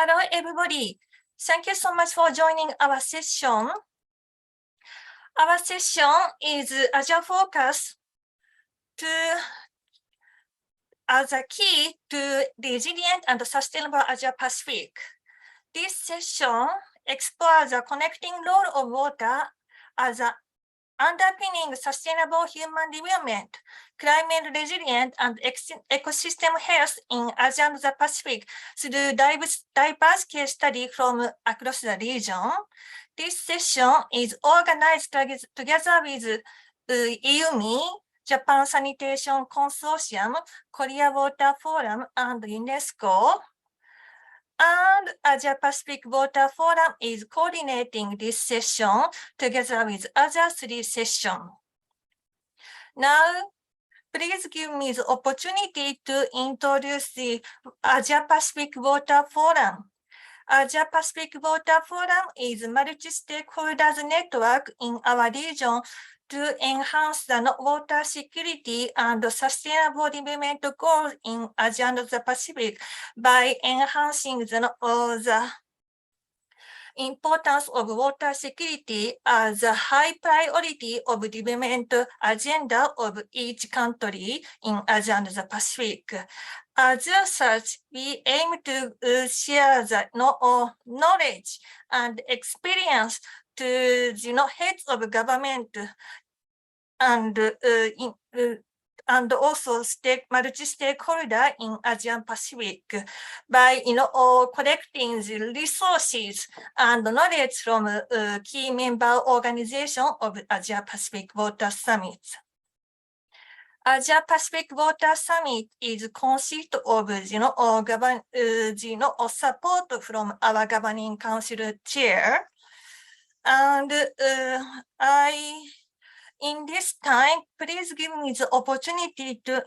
Hello, everybody. Thank you so much for joining our session. Our session is Asia focus as a key to resilient and sustainable Asia Pacific. This session explores the connecting role of water as an underpinning sustainable human development, climate resilience, and ecosystem health in Asia and the Pacific through diverse case study from across the region. This session is organized together with EUMI, Japan Sanitation Consortium, Korea Water Forum, and UNESCO. And Asia Pacific Water Forum is coordinating this session together with other 3 sessions. Now, please give me the opportunity to introduce the Asia Pacific Water Forum. Asia Pacific Water Forum is a multi-stakeholders network in our region to enhance the water security and sustainable development goals in Asia and the Pacific by enhancing the importance of water security as a high priority of development agenda of each country in Asia and the Pacific. As such, we aim to share the knowledge and experience to heads of government and also multi-stakeholder in Asian Pacific by collecting the resources and knowledge from key member organization of Asia Pacific Water Summit. Asia Pacific Water Summit is consist of support from our governing council chair, and in this time, please give me the opportunity to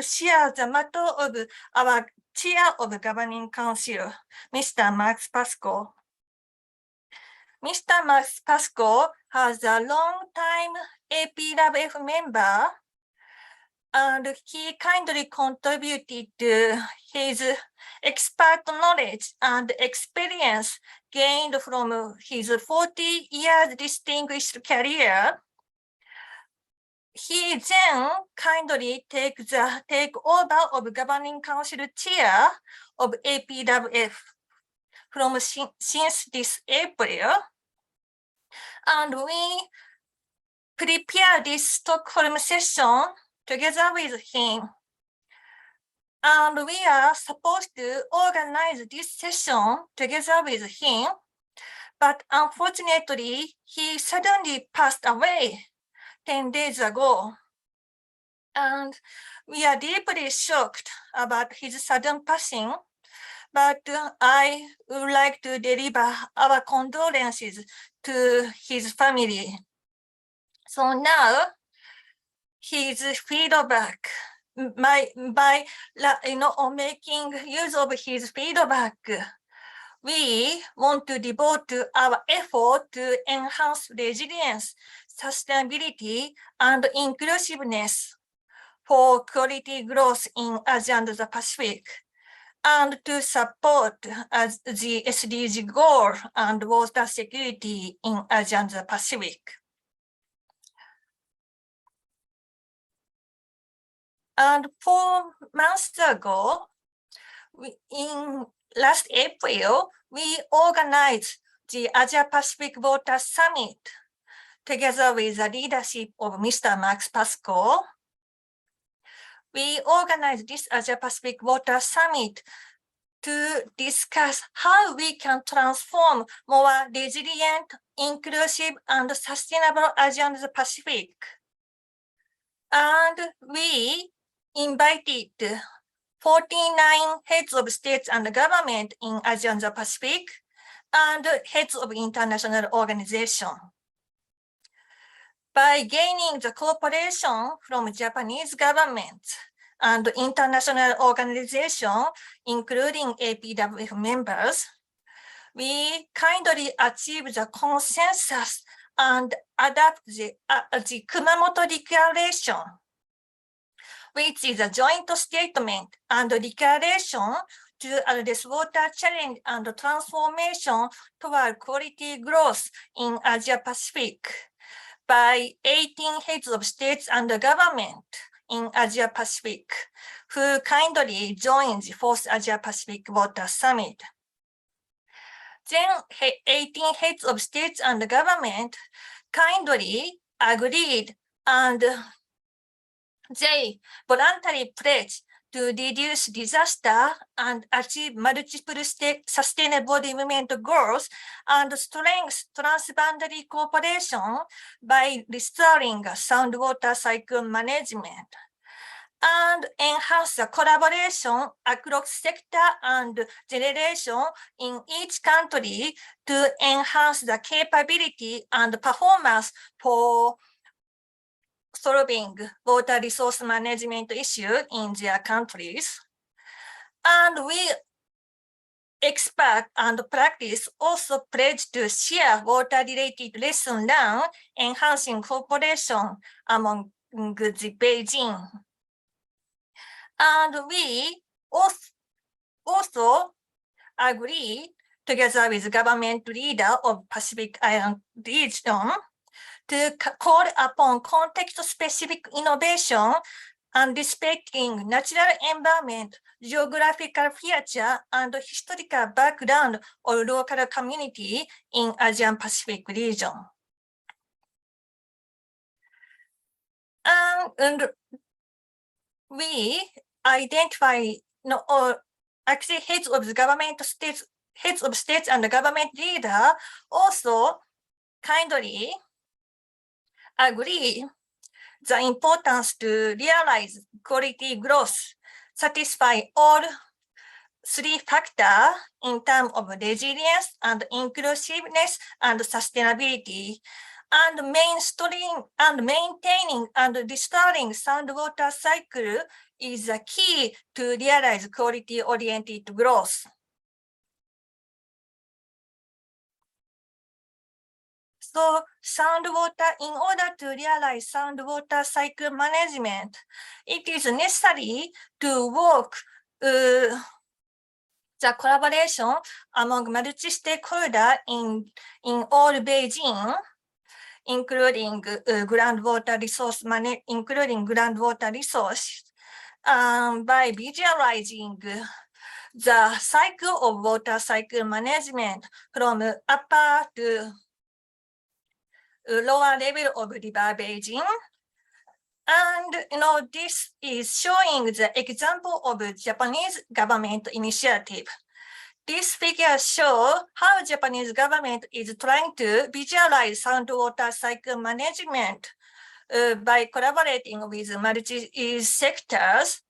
share the matter of our chair of governing council, Mr. Max Pasco. Mr. Max Pasco has a long-time APWF member, and he kindly contributed his expert knowledge and experience gained from his 40 years distinguished career. He then kindly take over of governing council chair of APWF from since this April, and we prepare this Stockholm session together with him. And we are supposed to organize this session together with him, but unfortunately, he suddenly passed away 10 days ago. And we are deeply shocked about his sudden passing, but I would like to deliver our condolences to his family. So now, his feedback, by making use of his feedback, we want to devote our effort to enhance resilience, sustainability, and inclusiveness for quality growth in Asia and the Pacific, and to support the SDG goal and water security in Asia and the Pacific. And 4 months ago, in last April, we organized the Asia Pacific Water Summit together with the leadership of Mr. Max Pasco. We organized this Asia Pacific Water Summit to discuss how we can transform more resilient, inclusive, and sustainable Asia and the Pacific. And we invited 49 heads of states and government in Asia and the Pacific, and heads of international organizations. By gaining the cooperation from Japanese government and international organizations, including APWF members, we kindly achieved the consensus and adopt the Kumamoto Declaration, which is a joint statement and declaration to address water challenge and transformation toward quality growth in Asia Pacific by 18 heads of states and government in Asia Pacific, who kindly joined the 4th Asia Pacific Water Summit. Then 18 heads of states and government kindly agreed, and they voluntarily pledged to reduce disaster and achieve multiple sustainable development goals and strengthen transboundary cooperation by restoring sound water cycle management and enhance the collaboration across sector and generation in each country to enhance the capability and performance for solving water resource management issues in their countries. And we expert and practice also pledge to share water-related lessons learned, enhancing cooperation among the Beijing. And we also agree, together with government leader of Pacific Island region, to call upon context-specific innovation and respecting natural environment, geographical feature, and historical background of local community in Asian Pacific region. And we identify, actually heads of states and government leader also kindly agree the importance to realize quality growth, satisfy all three factors in terms of resilience and inclusiveness and sustainability, and maintaining and restoring sound water cycle is the key to realize quality-oriented growth. So sound water, in order to realize sound water cycle management, it is necessary to work the collaboration among multi-stakeholders in all Beijing, including groundwater resource, by visualizing the cycle of water cycle management from upper to lower level of River Beijing. And this is showing the example of Japanese government initiative. These figures show how Japanese government is trying to visualize sound water cycle management by collaborating with multi-sectors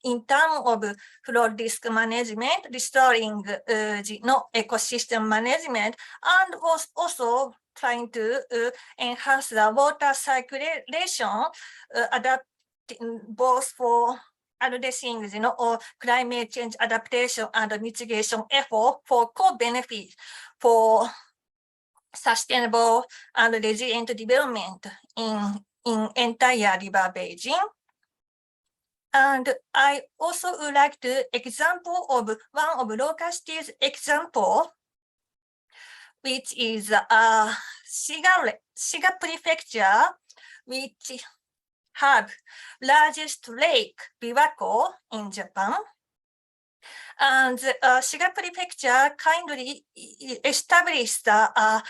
in terms of flood risk management, restoring the ecosystem management, and was also trying to enhance the water circulation, both for addressing climate change adaptation and mitigation effort for co-benefit for sustainable and resilient development in entire River Beijing. And I also would like to example of one of local cities example, which is Shiga Prefecture, which have largest lake, Biwako, in Japan. And Shiga Prefecture kindly established a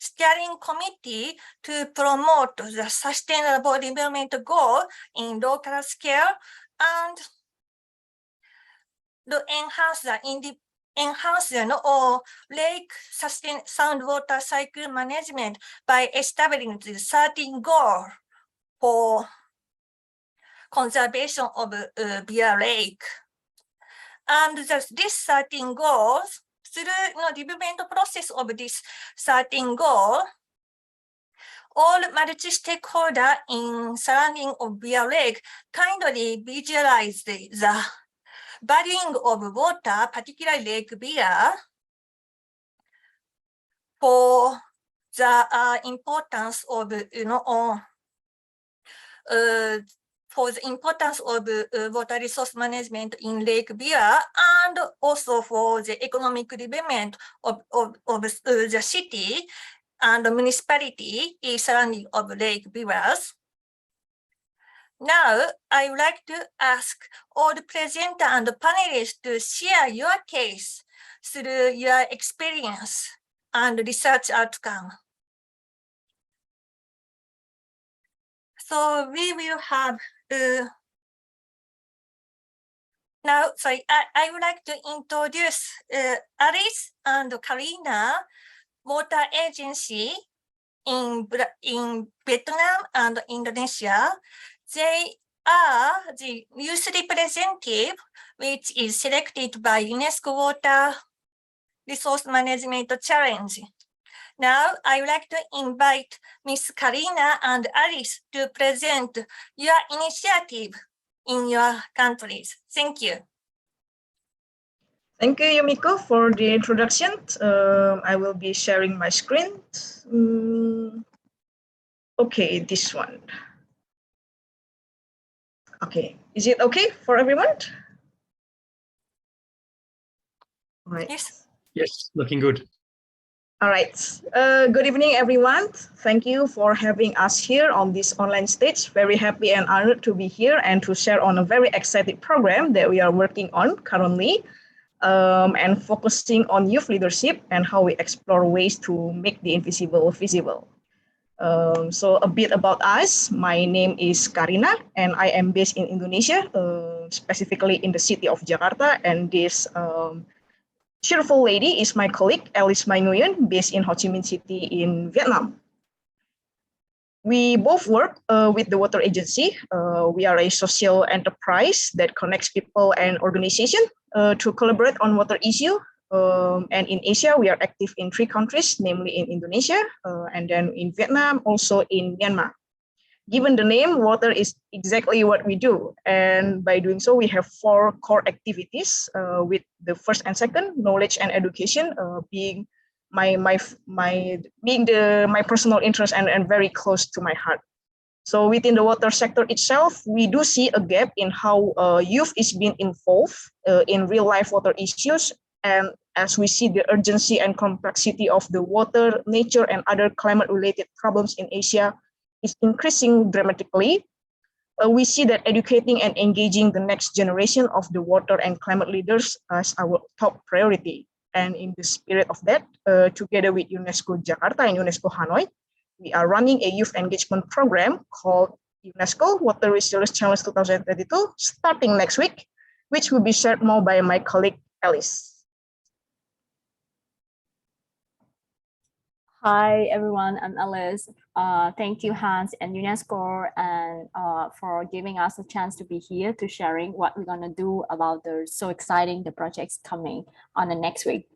steering committee to promote the sustainable development goal in local scale and to enhance the lake sound water cycle management by establishing the 13 goal for conservation of Bear Lake. And this 13 goals, through the development process of this 13 goal, all multi-stakeholders in surrounding of Bear Lake kindly visualize the valuing of water, particularly Lake Bear, for the importance of for the importance of water resource management in Lake Biwa and also for the economic development of the city and the municipality is surrounding of Lake Biwa. Now, I would like to ask all the presenter and the panelists to share your case through your experience and research outcome. So we will have now. Sorry, I would like to introduce Alice and Karina, water agency in Vietnam and Indonesia. They are the youth representative, which is selected by UNESCO Water Resource Management Challenge. Now, I would like to invite Ms. Karina and Alice to present your initiative in your countries. Thank you. Thank you, Yumiko, for the introduction. I will be sharing my screen. Okay, this one. Okay, is it okay for everyone? All right. Yes. Yes, looking good. All right. Good evening, everyone. Thank you for having us here on this online stage. Very happy and honored to be here and to share on a very exciting program that we are working on currently, and focusing on youth leadership and how we explore ways to make the invisible visible. So a bit about us. My name is Karina, and I am based in Indonesia, specifically in the city of Jakarta. And this cheerful lady is my colleague, Alice Mai Nguyen, based in Ho Chi Minh City in Vietnam. We both work with the water agency. We are a social enterprise that connects people and organizations to collaborate on water issue. And in Asia, we are active in 3 countries, namely in Indonesia, and then in Vietnam, also in Myanmar. Given the name, water is exactly what we do. And by doing so, we have 4 core activities, with the first and second, knowledge and education, being my personal interest and very close to my heart. So within the water sector itself, we do see a gap in how youth is being involved in real life water issues. And as we see the urgency and complexity of the water, nature, and other climate-related problems in Asia is increasing dramatically, we see that educating and engaging the next generation of the water and climate leaders as our top priority. And in the spirit of that, together with UNESCO Jakarta and UNESCO Hanoi, we are running a youth engagement program called UNESCO Water Resilience Challenge 2022, starting next week, which will be shared more by my colleague, Alice. Hi everyone, I'm Alice. Thank you Hans and UNESCO and for giving us a chance to be here to sharing what we're gonna do about the so exciting the projects coming on the next week.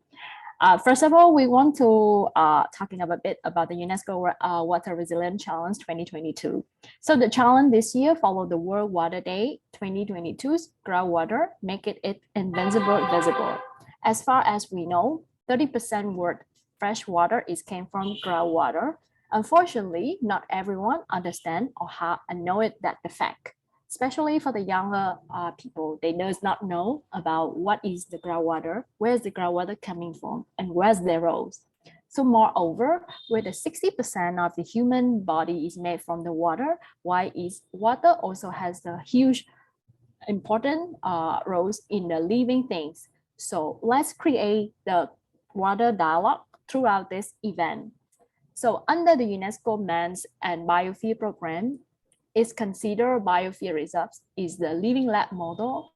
First of all, we want to talking a bit about the UNESCO Water Resilience Challenge 2022. So the challenge this year followed the World Water Day 2022's groundwater, make it invincible visible. As far as we know, 30% world fresh water came from groundwater. Unfortunately, not everyone understand or know that the fact, especially for the younger people, they does not know about what is the groundwater, where's the groundwater coming from, and where's their roles. So moreover, with the 60% of the human body is made from the water, why is water also has the huge important roles in the living things. So let's create the water dialogue throughout this event. So under the UNESCO Men's and Biosphere Program, is considered biosphere reserves is the living lab model.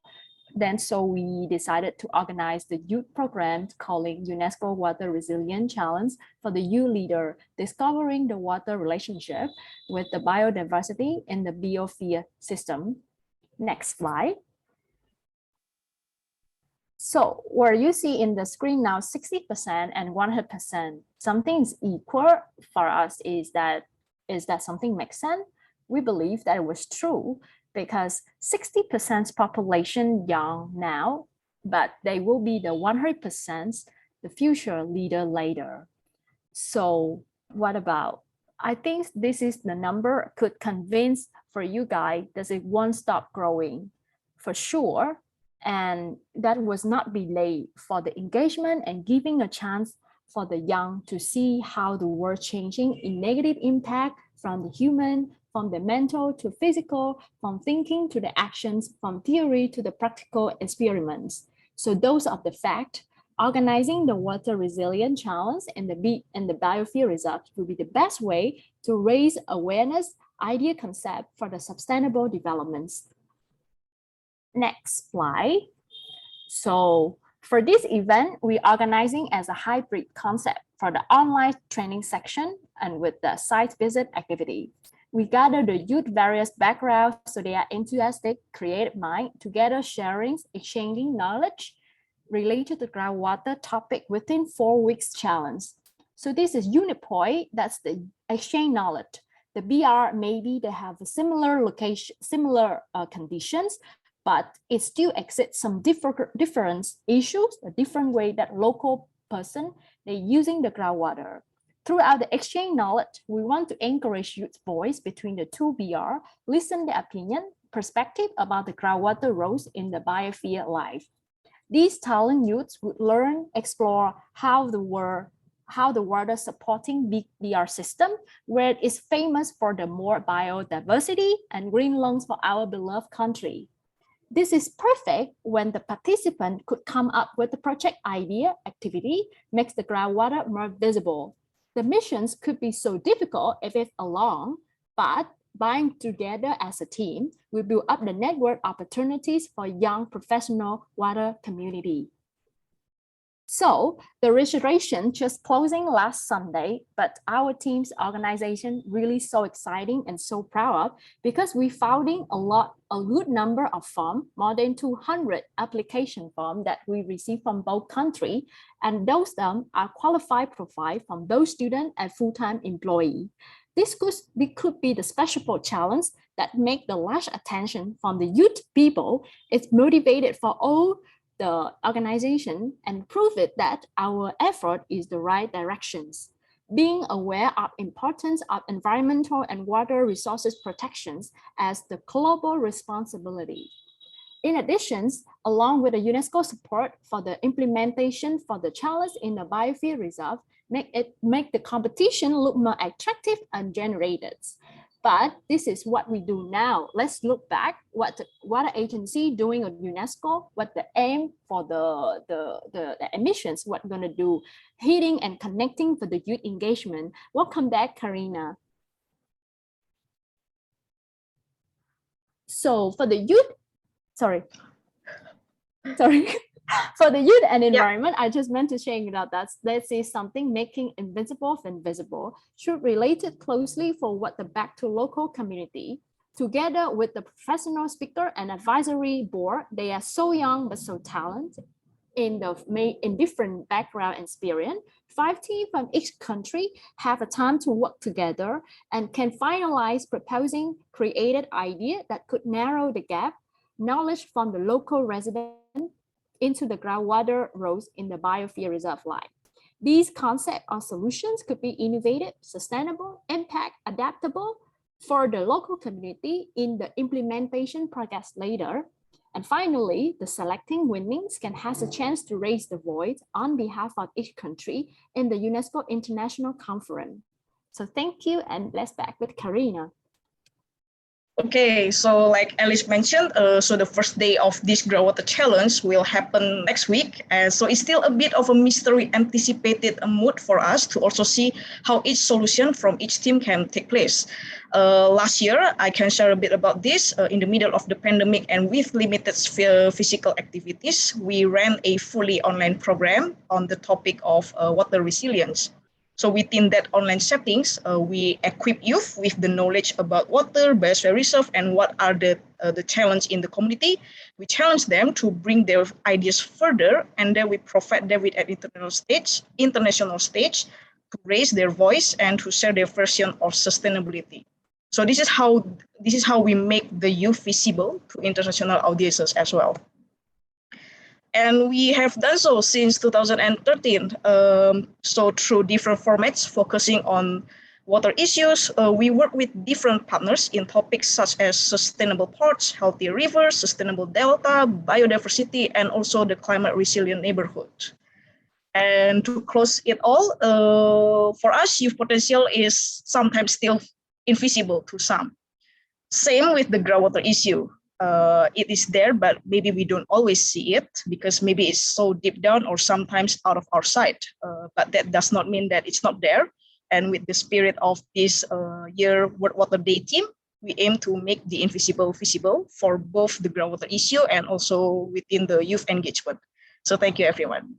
Then so we decided to organize the youth program calling UNESCO Water Resilience Challenge for the youth leader, discovering the water relationship with the biodiversity in the biosphere system. Next slide. So where you see in the screen now 60% and 100%, something's equal for us is that something makes sense? We believe that it was true because 60% population young now, but they will be the 100% the future leader later. So what about I think this is the number could convince for you guys that it won't stop growing for sure. And that was not be late for the engagement and giving a chance for the young to see how the world changing in negative impact from the human, from the mental to physical, from thinking to the actions, from theory to the practical experiments. So those are the facts. Organizing the water resilient challenge and the biosphere reserve will be the best way to raise awareness, idea concept for the sustainable developments. Next slide. So for this event, we're organizing as a hybrid concept for the online training section and with the site visit activity. We gather the youth various backgrounds so they are enthusiastic, creative mind, together sharing, exchanging knowledge related to groundwater topic within 4 weeks challenge. So this is unit point, that's the exchange knowledge. The BR, maybe they have a similar location, similar conditions, but it still exists some different issues, a different way that local person, they're using the groundwater. Throughout the exchange knowledge, we want to encourage youth voice between the two BR, listen the opinion, perspective about the groundwater roles in the biosphere life. These talent youths would learn, explore how the water supporting BR system, where it is famous for the more biodiversity and green lungs for our beloved country. This is perfect when the participant could come up with a project idea, activity, makes the groundwater more visible. The missions could be so difficult if it's alone, but buying together as a team, we build up the network opportunities for young professional water community. So the registration just closing last Sunday, but our team's organization really so exciting and so proud of because we founding a good number of forms, more than 200 application forms that we received from both countries, and those are qualified profile from those students and full-time employee. This could be the special challenge that make the large attention from the youth people. It's motivated for all the organization and prove it that our effort is the right directions. Being aware of importance of environmental and water resources protections as the global responsibility. In addition, along with the UNESCO support for the implementation for the challenge in the biosphere reserve, make the competition look more attractive and generated. But this is what we do now. Let's look back what the water agency doing at UNESCO, what the aim for the emissions, what we're gonna do, heating and connecting for the youth engagement. Welcome back, Karina. So for the youth, sorry. For the youth and environment, I just meant to share that let's say something making invisible visible should relate it closely for what the back to local community. Together with the professional speaker and advisory board, they are so young but so talented in different background and experience. 5 teams from each country have a time to work together and can finalize proposing created idea that could narrow the gap, knowledge from the local resident into the groundwater roles in the biosphere reserve life. These concepts or solutions could be innovative, sustainable, impact, adaptable for the local community in the implementation progress later. And finally, the selecting winnings can have a chance to raise the voice on behalf of each country in the UNESCO International Conference. So thank you, and let's back with Karina. Okay, so like Alice mentioned, so the first day of this groundwater challenge will happen next week. So it's still a bit of a mystery anticipated mood for us to also see how each solution from each team can take place. Last year, I can share a bit about this. In the middle of the pandemic and with limited physical activities, we ran a fully online program on the topic of water resilience. So within that online settings, we equip youth with the knowledge about water, biosphere reserve, and what are the challenge in the community. We challenge them to bring their ideas further, and then we provide them with an international stage to raise their voice and to share their version of sustainability. So this is how we make the youth visible to international audiences as well. And we have done so since 2013. So through different formats, focusing on water issues, we work with different partners in topics such as sustainable ports, healthy rivers, sustainable delta, biodiversity, and also the climate resilient neighborhood. And to close it all, for us, youth potential is sometimes still invisible to some. Same with the groundwater issue. It is there, but maybe we don't always see it because maybe it's so deep down or sometimes out of our sight. But that does not mean that it's not there. And with the spirit of this year World Water Day team, we aim to make the invisible visible for both the groundwater issue and also within the youth engagement. So thank you, everyone.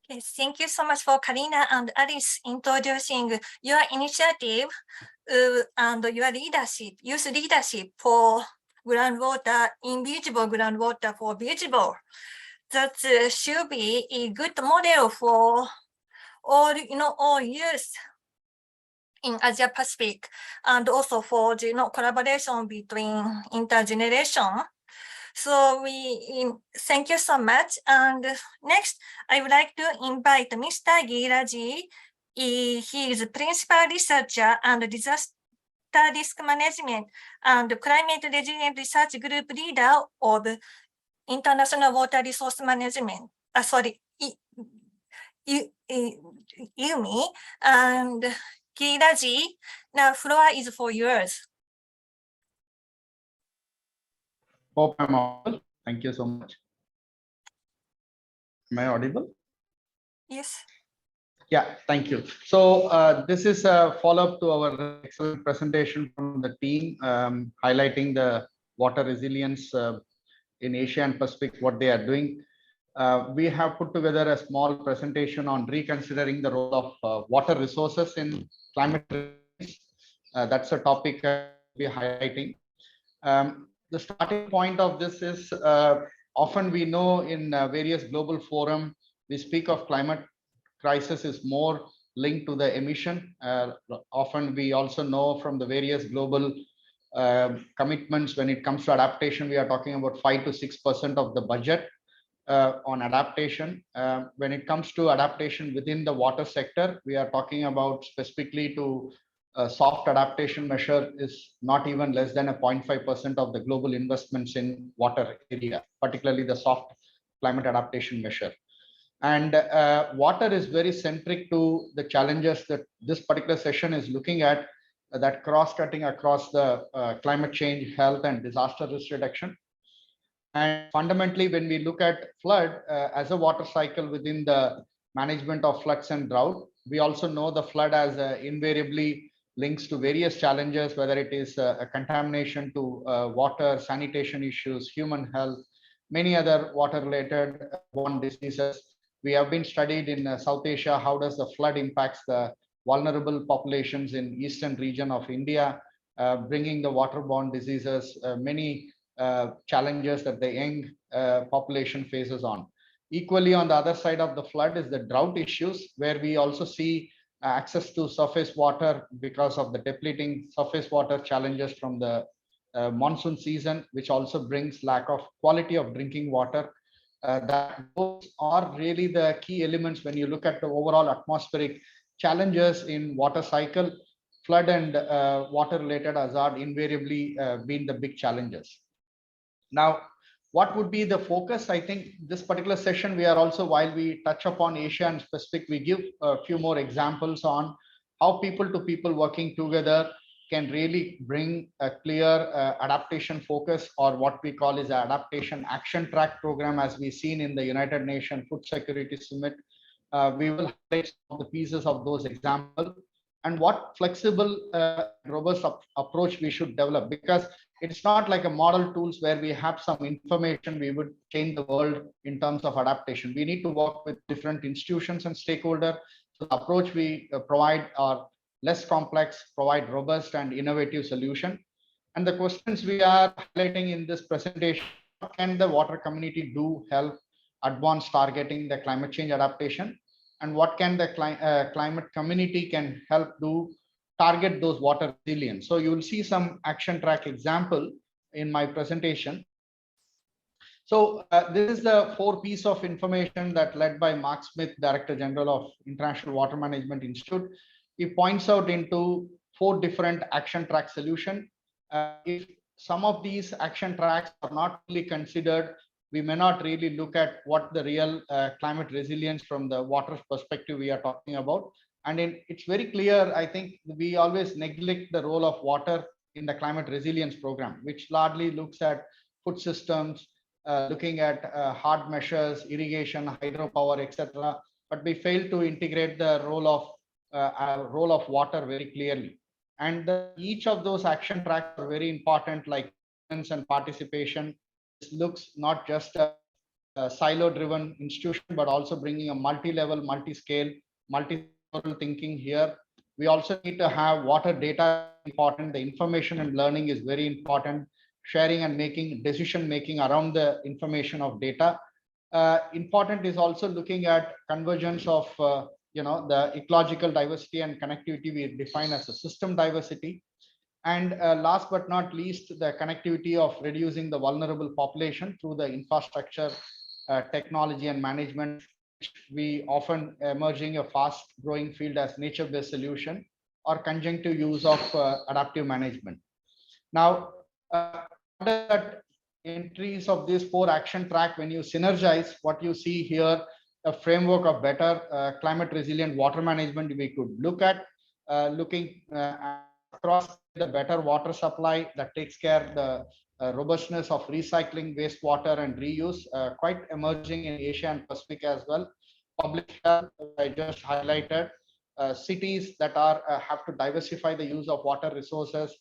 Okay, thank you so much for Karina and Alice introducing your initiative and your leadership, youth leadership for groundwater, invisible groundwater for visible. That should be a good model for all, all youth in Asia Pacific, and also for the collaboration between intergeneration. So we thank you so much. And next, I would like to invite Mr. Giraji. He is principal researcher and disaster risk management and climate resilient research group leader of International Water Resource Management. IUMI. And Giraji, the floor is for yours. Hope I'm audible. Thank you so much. Am I audible? Yes. Yeah, thank you. So this is a follow-up to our excellent presentation from the team, highlighting the water resilience in Asia and Pacific, what they are doing. We have put together a small presentation on reconsidering the role of water resources in climate resilience. That's a topic we'll be highlighting. The starting point of this is often we know in various global forums, we speak of climate crisis is more linked to the emission. Often we also know from the various global commitments when it comes to adaptation, we are talking about 5 to 6% of the budget on adaptation. When it comes to adaptation within the water sector, we are talking about specifically to soft adaptation measure is not even less than a 0.5% of the global investments in water area, particularly the soft climate adaptation measure. And water is very centric to the challenges that this particular session is looking at, that cross-cutting across the climate change, health, and disaster risk reduction. And fundamentally, when we look at flood as a water cycle within the management of floods and drought, we also know the flood as invariably links to various challenges, whether it is a contamination to water, sanitation issues, human health, many other water-related borne diseases. We have been studied in South Asia, how does the flood impacts the vulnerable populations in eastern region of India, bringing the waterborne diseases, many challenges that the young population faces on. Equally, on the other side of the flood is the drought issues, where we also see access to surface water because of the depleting surface water challenges from the monsoon season, which also brings lack of quality of drinking water. That those are really the key elements when you look at the overall atmospheric challenges in water cycle. Flood and water related hazard invariably been the big challenges. Now, what would be the focus? I think this particular session, we are also, while we touch upon Asia and Pacific, we give a few more examples on how people to people working together can really bring a clear adaptation focus, or what we call is adaptation action track program, as we've seen in the United Nations Food Security Summit. We will highlight some of the pieces of those examples and what flexible, robust approach we should develop, because it's not like a model tools where we have some information, we would change the world in terms of adaptation. We need to work with different institutions and stakeholders. So the approach we provide are less complex, provide robust and innovative solution. And the questions we are highlighting in this presentation: what can the water community do help advance targeting the climate change adaptation? And what can the climate community can help do target those water resilience? So you will see some action track example in my presentation. So this is the 4 piece of information that led by Mark Smith, Director General of International Water Management Institute. he points out into 4 different action track solution. If some of these action tracks are not really considered, we may not really look at what the real climate resilience from the water perspective we are talking about. And it's very clear, I think we always neglect the role of water in the climate resilience program, which largely looks at food systems, looking at hard measures, irrigation, hydropower, etc. But we fail to integrate the role of water very clearly. And each of those action tracks are very important, like governance and participation. This looks not just a silo-driven institution, but also bringing a multi-level, multi-scale, multi-sectoral thinking here. We also need to have water data important. The information and learning is very important. Sharing and making decision making around the information of data. Important is also looking at convergence of the ecological diversity and connectivity we define as a system diversity. And last but not least, the connectivity of reducing the vulnerable population through the infrastructure, technology and management, which we often emerging a fast growing field as nature-based solution or conjunctive use of adaptive management. Now, that entries of this 4 action track, when you synergize what you see here, a framework of better climate resilient water management, we could look at looking across the better water supply that takes care the robustness of recycling wastewater and reuse, quite emerging in Asia and Pacific as well. Public health, I just highlighted, cities that are have to diversify the use of water resources,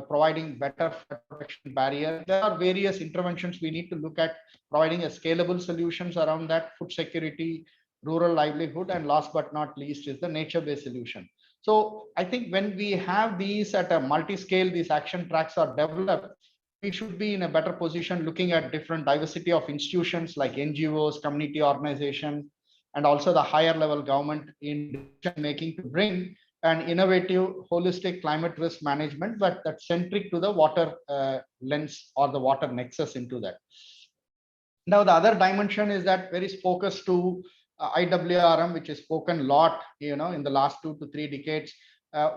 providing better protection barrier. There are various interventions we need to look at, providing a scalable solutions around that, food security, rural livelihood, and last but not least is the nature-based solution. So I think when we have these at a multi-scale, these action tracks are developed, we should be in a better position looking at different diversity of institutions like NGOs, community organizations, and also the higher level government in decision making to bring an innovative, holistic climate risk management, but that's centric to the water lens or the water nexus into that. Now, the other dimension is that very focused to IWRM, which is spoken a lot, in the last 2 to 3 decades.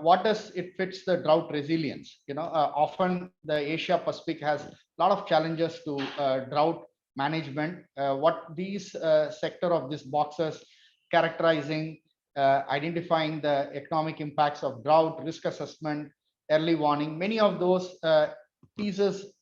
What does it fits the drought resilience? Often the Asia Pacific has a lot of challenges to drought management. What these sector of these boxes characterizing, identifying the economic impacts of drought, risk assessment, early warning, many of those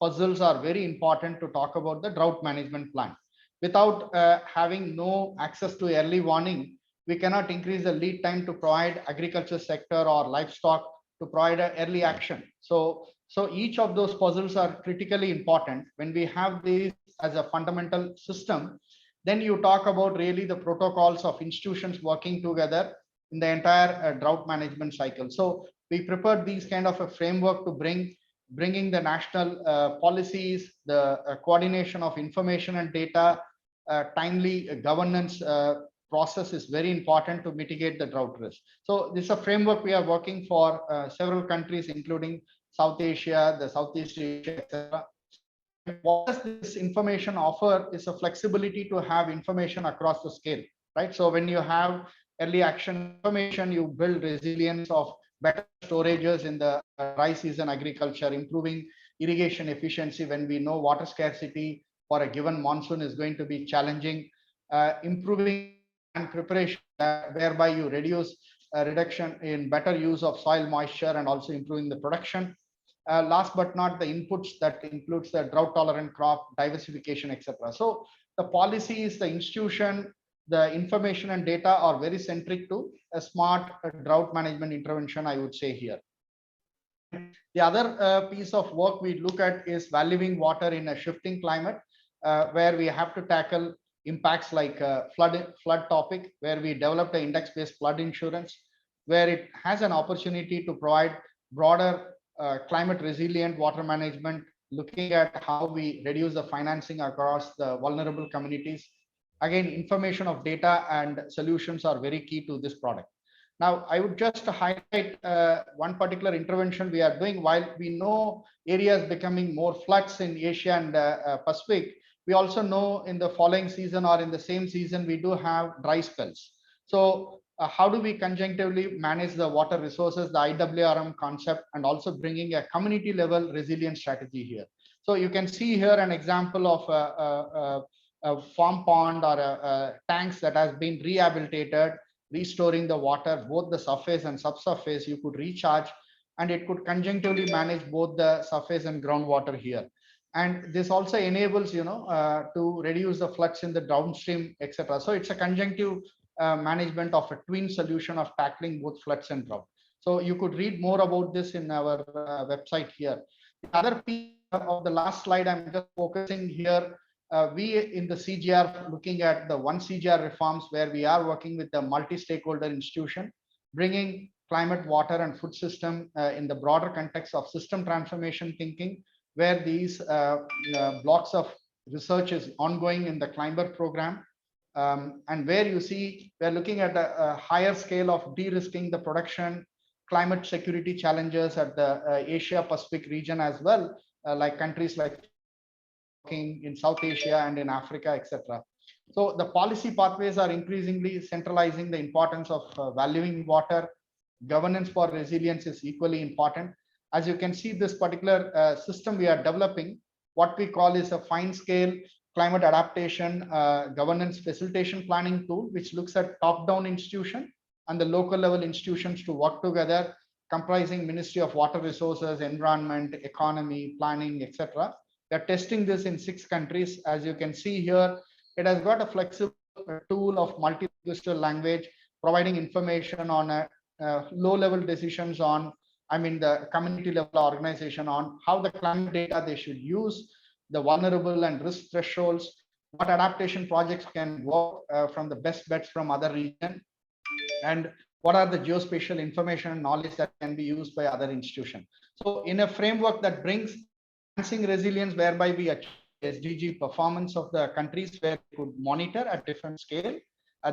puzzles are very important to talk about the drought management plan. Without having no access to early warning, we cannot increase the lead time to provide agriculture sector or livestock to provide early action. So each of those puzzles are critically important. When we have these as a fundamental system, then you talk about really the protocols of institutions working together in the entire drought management cycle. So we prepared these kind of a framework to bringing the national policies, the coordination of information and data, timely governance process is very important to mitigate the drought risk. So this is a framework we are working for several countries, including South Asia, the Southeast Asia, etc. What does this information offer is a flexibility to have information across the scale, right? So when you have early action information, you build resilience of better storages in the dry season agriculture, improving irrigation efficiency when we know water scarcity for a given monsoon is going to be challenging, improving and preparation, whereby you reduce reduction in better use of soil moisture and also improving the production. Last but not the inputs that includes the drought tolerant crop diversification, etc. So the policies, the institution, the information and data are very centric to a smart drought management intervention, I would say here. The other piece of work we look at is valuing water in a shifting climate, where we have to tackle impacts like flood topic, where we developed an index-based flood insurance, where it has an opportunity to provide broader climate resilient water management, looking at how we reduce the financing across the vulnerable communities. Again, information of data and solutions are very key to this product. Now, I would just highlight one particular intervention we are doing. While we know areas becoming more floods in Asia and Pacific, we also know in the following season or in the same season, we do have dry spells. So how do we conjunctively manage the water resources, the IWRM concept, and also bringing a community level resilience strategy here. So you can see here an example of a farm pond or tanks that has been rehabilitated, restoring the water, both the surface and subsurface. You could recharge, and it could conjunctively manage both the surface and groundwater here. And this also enables, to reduce the flux in the downstream, etc. So it's a conjunctive management of a twin solution of tackling both floods and drought. So you could read more about this in our website here. The other piece of the last slide, I'm just focusing here. We in the CGR looking at the one CGR reforms where we are working with the multi-stakeholder institution, bringing climate, water, and food system in the broader context of system transformation thinking, where these blocks of research is ongoing in the climate program. And where you see we're looking at a higher scale of de-risking the production, climate security challenges at the Asia Pacific region as well, like countries like in South Asia and in Africa, etc. So the policy pathways are increasingly centralizing the importance of valuing water. Governance for resilience is equally important. As you can see, this particular system we are developing, what we call is a fine scale climate adaptation governance facilitation planning tool, which looks at top-down institution and the local level institutions to work together, comprising Ministry of Water Resources, Environment, Economy, Planning, etc. We are testing this in 6 countries. As you can see here, it has got a flexible tool of multilingual language, providing information on a low-level decisions on, the community level organization on how the climate data they should use, the vulnerable and risk thresholds, what adaptation projects can work from the best bets from other regions, and what are the geospatial information and knowledge that can be used by other institutions. So in a framework that brings enhancing resilience, whereby we achieve SDG performance of the countries where we could monitor at different scale.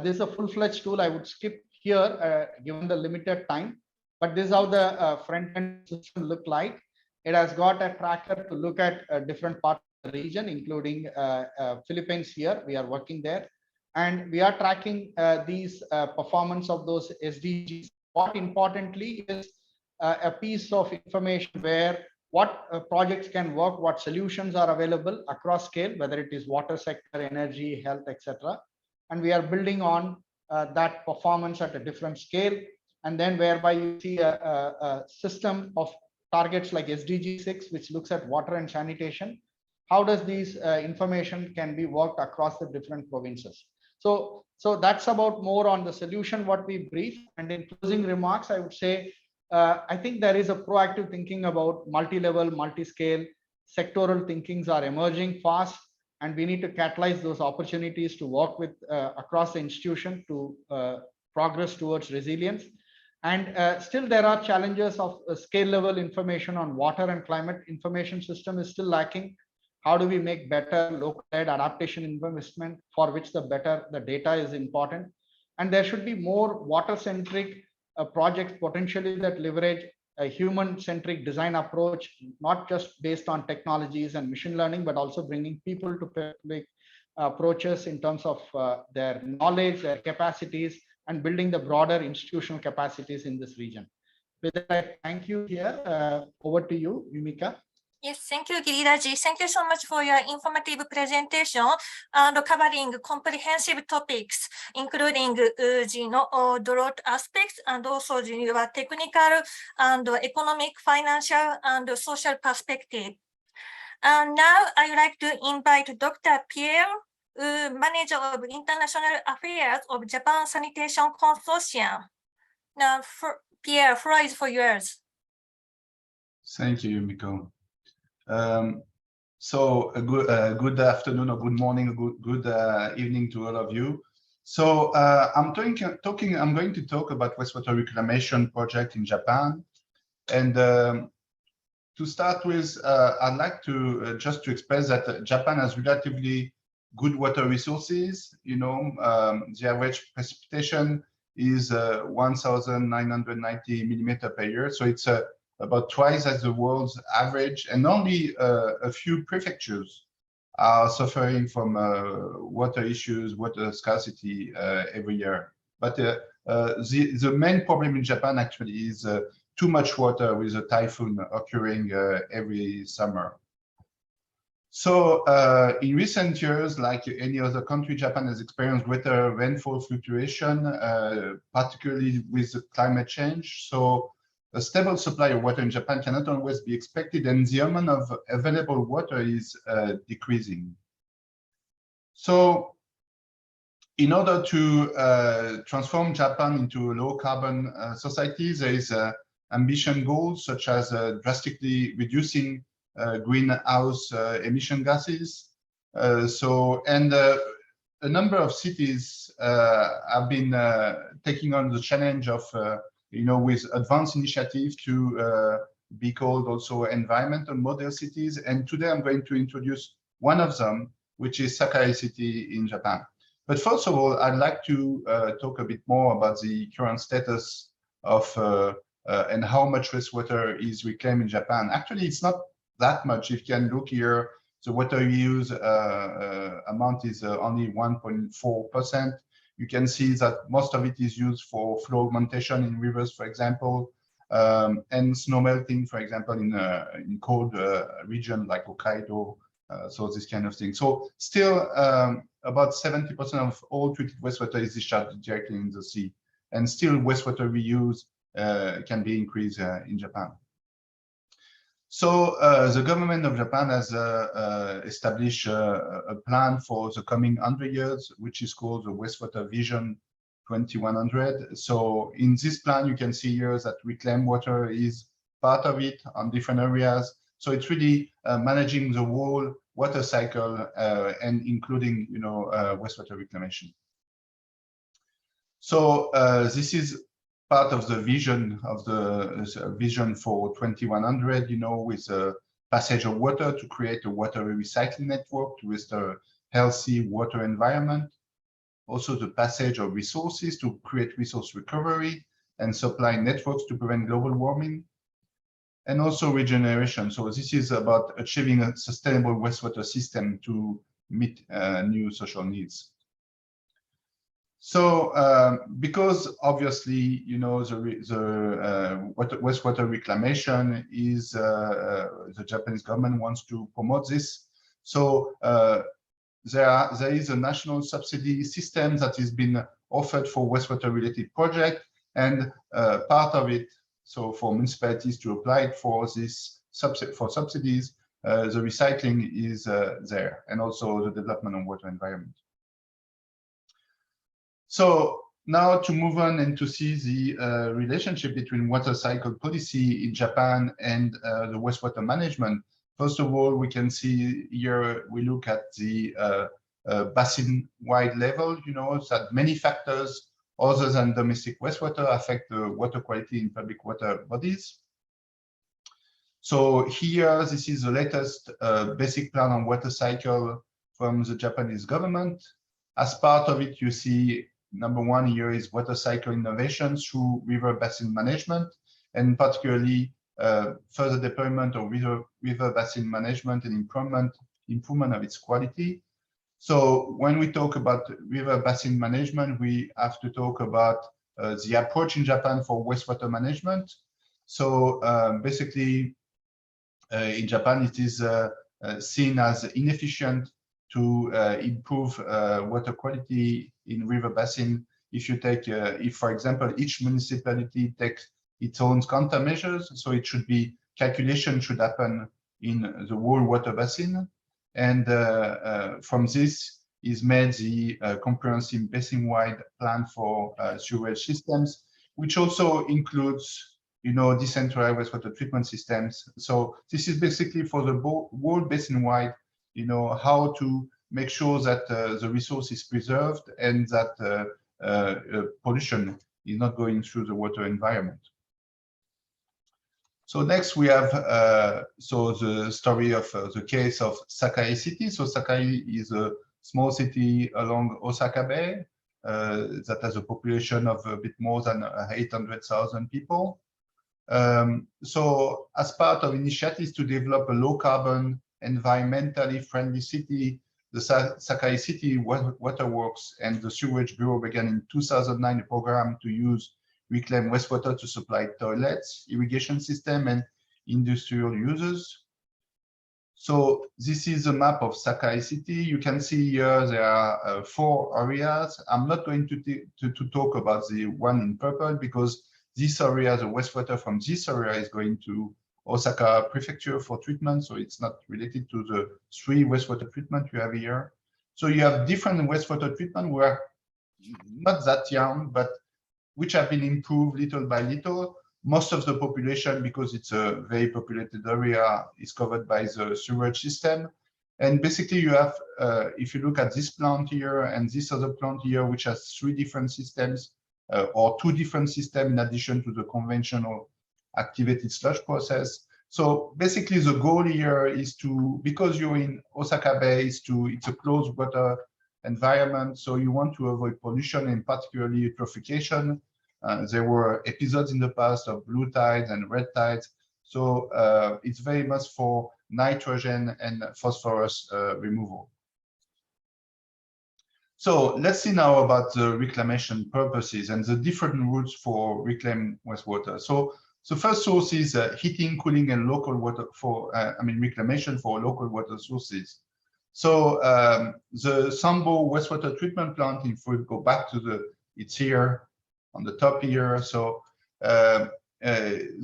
This is a full-fledged tool. I would skip here given the limited time, but this is how the front-end system look like. It has got a tracker to look at different parts of the region, including Philippines here. We are working there. And we are tracking these performance of those SDGs. What importantly is a piece of information where what projects can work, what solutions are available across scale, whether it is water sector, energy, health, etc. And we are building on that performance at a different scale. And then whereby you see a system of targets like SDG 6, which looks at water and sanitation. How does these information can be worked across the different provinces? So that's about more on the solution, what we brief. And in closing remarks, I would say, I think there is a proactive thinking about multi-level, multi-scale, sectoral thinkings are emerging fast, and we need to catalyze those opportunities to work with across the institution to progress towards resilience. And still there are challenges of scale level information on water and climate information system is still lacking. How do we make better local-led adaptation investment for which the better the data is important? And there should be more water-centric projects potentially that leverage a human-centric design approach, not just based on technologies and machine learning, but also bringing people to public approaches in terms of their knowledge, their capacities, and building the broader institutional capacities in this region. With that, I thank you here. Over to you, Yumika. Yes, thank you, Giridaji. Thank you so much for your informative presentation and covering comprehensive topics, including the drought aspects and also your technical and economic, financial, and social perspective. And now I would like to invite Dr. Pierre, Manager of International Affairs of Japan Sanitation Consortium. Now, Pierre, floor is for yours. Thank you, Yumiko. So good afternoon or good morning, good evening to all of you. So I'm going to talk about wastewater reclamation project in Japan. And to start with, I'd like to just to express that Japan has relatively good water resources. The average precipitation is 1,990 millimeter per year. So it's about twice as the world's average, and only a few prefectures are suffering from water issues, water scarcity every year. But the main problem in Japan actually is too much water with a typhoon occurring every summer. So in recent years, like any other country, Japan has experienced greater rainfall fluctuation, particularly with the climate change. So a stable supply of water in Japan cannot always be expected, and the amount of available water is decreasing. So in order to transform Japan into a low carbon society, there is ambition goals such as drastically reducing greenhouse emission gases. A number of cities have been taking on the challenge of, with advanced initiatives to be called also environmental model cities. And today I'm going to introduce one of them, which is Sakai City in Japan. But first of all, I'd like to talk a bit more about the current status of and how much wastewater is reclaimed in Japan. Actually, it's not that much. If you can look here, the water use amount is only 1.4%. You can see that most of it is used for flow augmentation in rivers, for example, and snow melting, for example, in cold region like Hokkaido. So this kind of thing. So still about 70% of all treated wastewater is discharged directly in the sea. And still wastewater reuse can be increased in Japan. So the government of Japan has established a plan for the coming 100 years, which is called the Wastewater Vision 2100. So in this plan, you can see here that reclaimed water is part of it on different areas. So it's really managing the whole water cycle and including, wastewater reclamation. So this is part of the vision vision for 2100, with the passage of water to create a water recycling network to restore a healthy water environment. Also the passage of resources to create resource recovery and supply networks to prevent global warming. And also regeneration. So this is about achieving a sustainable wastewater system to meet new social needs. So because obviously, the wastewater reclamation is the Japanese government wants to promote this. So there is a national subsidy system that has been offered for wastewater related project, and part of it. So for municipalities to apply for this subsidies, the recycling is there, and also the development of water environment. So now to move on and to see the relationship between water cycle policy in Japan and the wastewater management. First of all, we can see here, we look at the basin-wide level, that many factors other than domestic wastewater affect the water quality in public water bodies. So here, this is the latest basic plan on water cycle from the Japanese government. As part of it, you see number one here is water cycle innovation through river basin management, and particularly further deployment of river basin management and improvement of its quality. So when we talk about river basin management, we have to talk about the approach in Japan for wastewater management. So basically, in Japan, it is seen as inefficient to improve water quality in river basin. If you take, if for example, each municipality takes its own countermeasures, so it should be calculation should happen in the whole water basin. And from this is made the comprehensive basin-wide plan for sewage systems, which also includes, decentralized wastewater treatment systems. So this is basically for the whole basin-wide, how to make sure that the resource is preserved and that pollution is not going through the water environment. So next we have so the story of the case of Sakai City. So Sakai is a small city along Osaka Bay that has a population of a bit more than 800,000 people. So as part of initiatives to develop a low carbon, environmentally friendly city, the Sakai City Waterworks and the Sewage Bureau began in 2009 a program to use reclaimed wastewater to supply toilets, irrigation system, and industrial users. So this is a map of Sakai City. You can see here there are 4 areas. I'm not going to talk about the one in purple because this area, the wastewater from this area is going to Osaka Prefecture for treatment. So it's not related to the 3 wastewater treatment you have here. So you have different wastewater treatment where not that young, but which have been improved little by little. Most of the population, because it's a very populated area, is covered by the sewage system. And basically you have, if you look at this plant here and this other plant here, which has 3 different systems or 2 different systems in addition to the conventional activated sludge process. So basically the goal here is to, because you're in Osaka Bay, it's a closed water environment. So you want to avoid pollution and particularly eutrophication. There were episodes in the past of blue tides and red tides. So it's very much for nitrogen and phosphorus removal. So let's see now about the reclamation purposes and the different routes for reclaimed wastewater. So the first source is heating, cooling, and local water for, reclamation for local water sources. So the Sambo wastewater treatment plant, if we go back to it's here on the top here. So the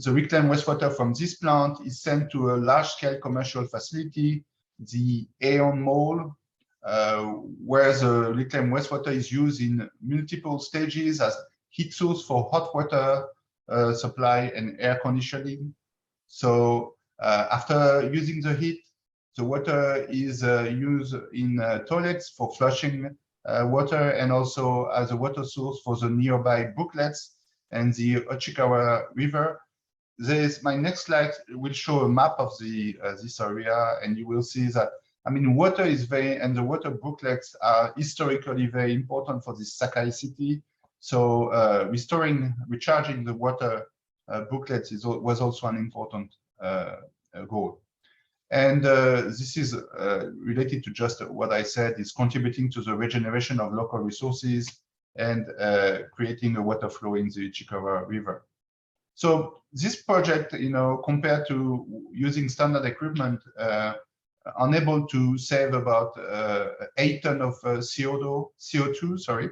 reclaimed wastewater from this plant is sent to a large-scale commercial facility, the Aeon Mall, where the reclaimed wastewater is used in multiple stages as heat source for hot water supply and air conditioning. So after using the heat, the water is used in toilets for flushing water and also as a water source for the nearby brooklets and the Ochikawa River. My next slide will show a map of this area, and you will see that water is and the water brooklets are historically very important for this Sakai City. So recharging the water brooklets was also an important goal. And this is related to just what I said, is contributing to the regeneration of local resources and creating a water flow in the Ichikawa River. So this project, compared to using standard equipment, unable to save about 8 tons of CO2,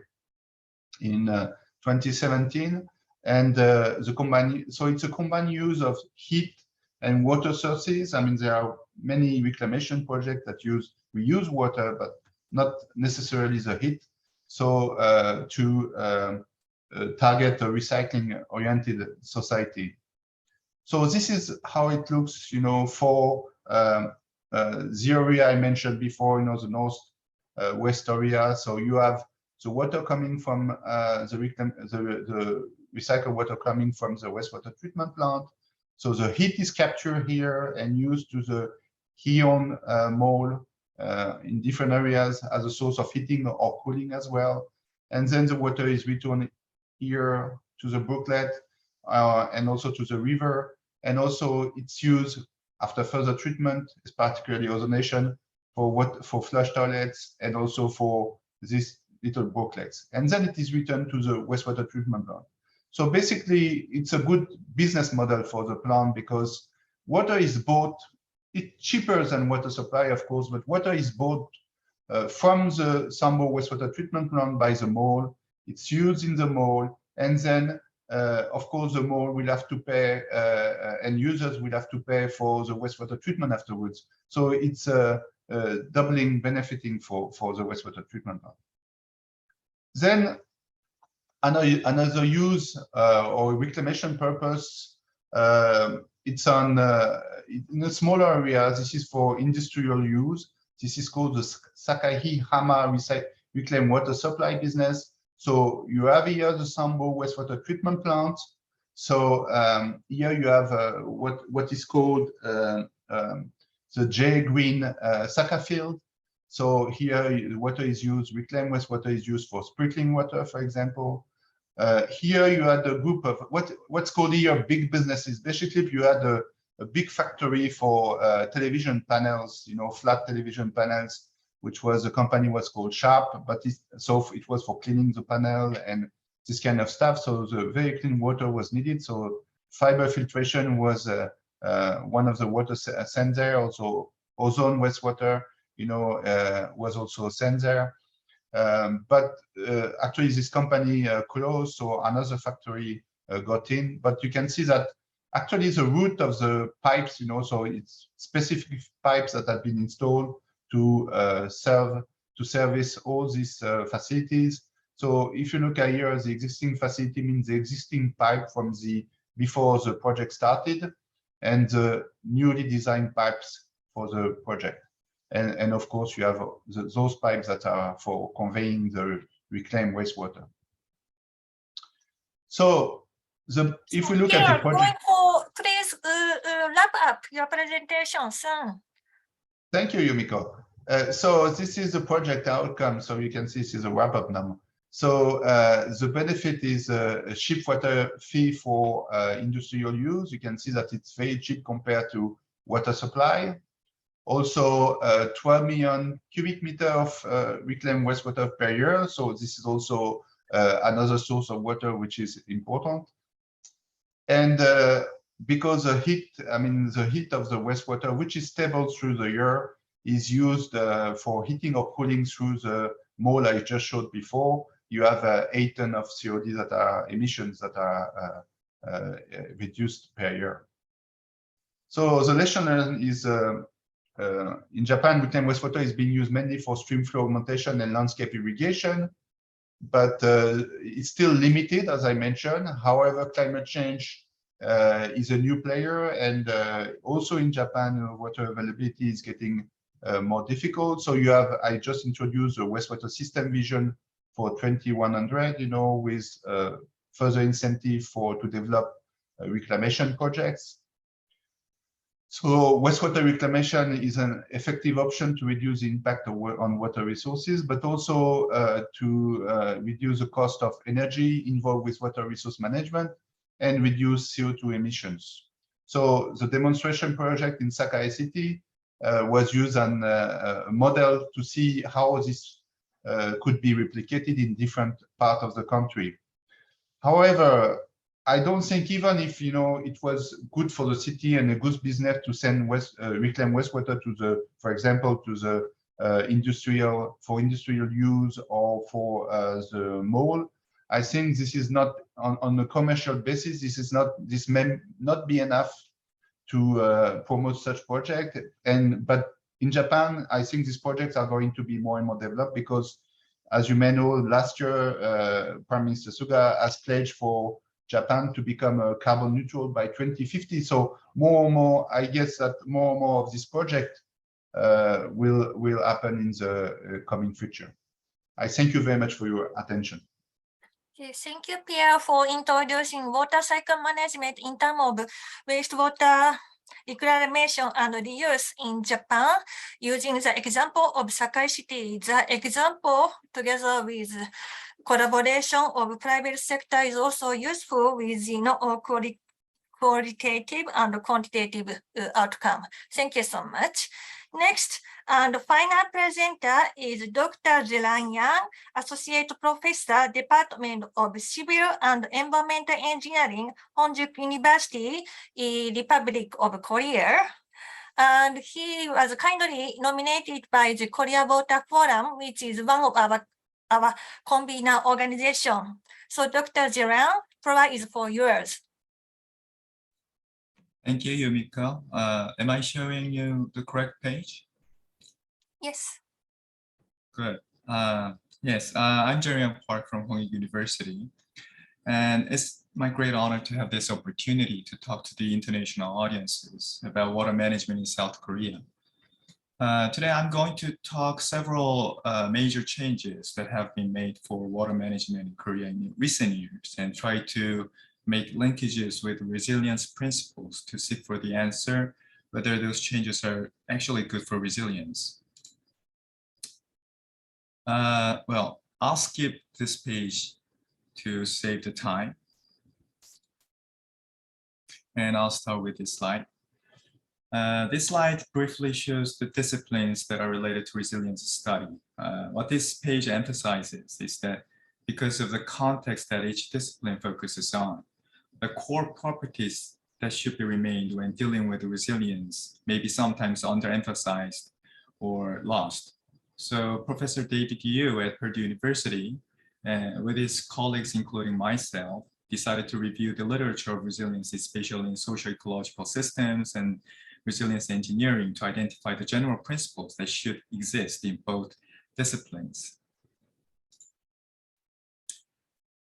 in 2017. And so it's a combined use of heat and water sources. There are many reclamation projects that we use water, but not necessarily the heat. So to target a recycling-oriented society. So this is how it looks, for the area I mentioned before, the north west area. So you have the water coming from the recycled water coming from the wastewater treatment plant. So the heat is captured here and used to the Hion Mall in different areas as a source of heating or cooling as well. And then the water is returned here to the brooklet and also to the river. And also it's used after further treatment, particularly ozonation, for flush toilets and also for these little brooklets. And then it is returned to the wastewater treatment plant. So basically, it's a good business model for the plant because water is bought, it's cheaper than water supply, of course, but water is bought from the Sambo wastewater treatment plant by the mall. It's used in the mall. And then, of course, the mall will have to pay and users will have to pay for the wastewater treatment afterwards. So it's doubling benefiting for the wastewater treatment plant. Then, another use or reclamation purpose, it's on in a smaller area. This is for industrial use. This is called the Sakai Hama reclaimed water supply business. So you have here the Sambo wastewater treatment plant. So here you have what is called the J Green Saka field. So here the water is used, reclaimed wastewater is used for sprinkling water, for example. Here you had a group of what's called here big businesses. Basically, you had a big factory for television panels, flat television panels. which was a company was called Sharp, but so it was for cleaning the panel and this kind of stuff. So the very clean water was needed. So fiber filtration was one of the water sent there. Also ozone wastewater, was also sent there. But actually this company closed, so another factory got in. But you can see that actually the root of the pipes, so it's specific pipes that have been installed to service all these facilities. So if you look at here, the existing facility means the existing pipe from before the project started, and the newly designed pipes for the project. And of course, you have those pipes that are for conveying the reclaimed wastewater. So if we look at the project, please wrap up your presentation soon. Thank you, Yumiko. So this is the project outcome. So you can see this is a wrap-up now. So the benefit is a cheap water fee for industrial use. You can see that it's very cheap compared to water supply. Also, 12 million cubic meter of reclaimed wastewater per year. So this is also another source of water, which is important. And because the heat of the wastewater, which is stable through the year, is used for heating or cooling through the mole I just showed before. You have 8 tons of COD that are emissions that are reduced per year. So the lesson learned is in Japan, reclaimed wastewater is being used mainly for stream flow augmentation and landscape irrigation, but it's still limited, as I mentioned. However, climate change is a new player, and also in Japan, water availability is getting more difficult. So you have, I just introduced a wastewater system vision for 2100, with further incentive to develop reclamation projects. So wastewater reclamation is an effective option to reduce the impact on water resources, but also to reduce the cost of energy involved with water resource management and reduce CO2 emissions. So the demonstration project in Sakai City was used as a model to see how this could be replicated in different parts of the country. However, I don't think, even if it was good for the city and a good business to send reclaimed wastewater to for example, to the industrial use or for the mall, I think this is not on a commercial basis. This may not be enough to promote such project. But in Japan, I think these projects are going to be more and more developed because, as you may know, last year Prime Minister Suga has pledged for Japan to become carbon neutral by 2050. So more and more, I guess that more and more of this project will happen in the coming future. I thank you very much for your attention. Okay, thank you, Pierre, for introducing water cycle management in terms of wastewater reclamation and reuse in Japan, using the example of Sakai City. The example, together with collaboration of private sector, is also useful with qualitative and quantitative outcome. Thank you so much. Next, and final presenter is Dr. Zeran Yang, Associate Professor, Department of Civil and Environmental Engineering, Honjuk University, Republic of Korea. And he was kindly nominated by the Korea Water Forum, which is one of our convener organization. So Dr. Zeran, floor is for yours. Thank you, Yumiko. Am I showing you the correct page? Yes. Good. Yes, I'm Jerry Park from Honjuk University, and it's my great honor to have this opportunity to talk to the international audiences about water management in South Korea. Today, I'm going to talk several major changes that have been made for water management in Korea in recent years and try to make linkages with resilience principles to seek for the answer whether those changes are actually good for resilience. Well, I'll skip this page to save the time. And I'll start with this slide. This slide briefly shows the disciplines that are related to resilience study. What this page emphasizes is that because of the context that each discipline focuses on, the core properties that should be remained when dealing with resilience may be sometimes underemphasized or lost. So Professor David Yu at Purdue University, with his colleagues, including myself, decided to review the literature of resilience, especially in socio-ecological systems and resilience engineering, to identify the general principles that should exist in both disciplines.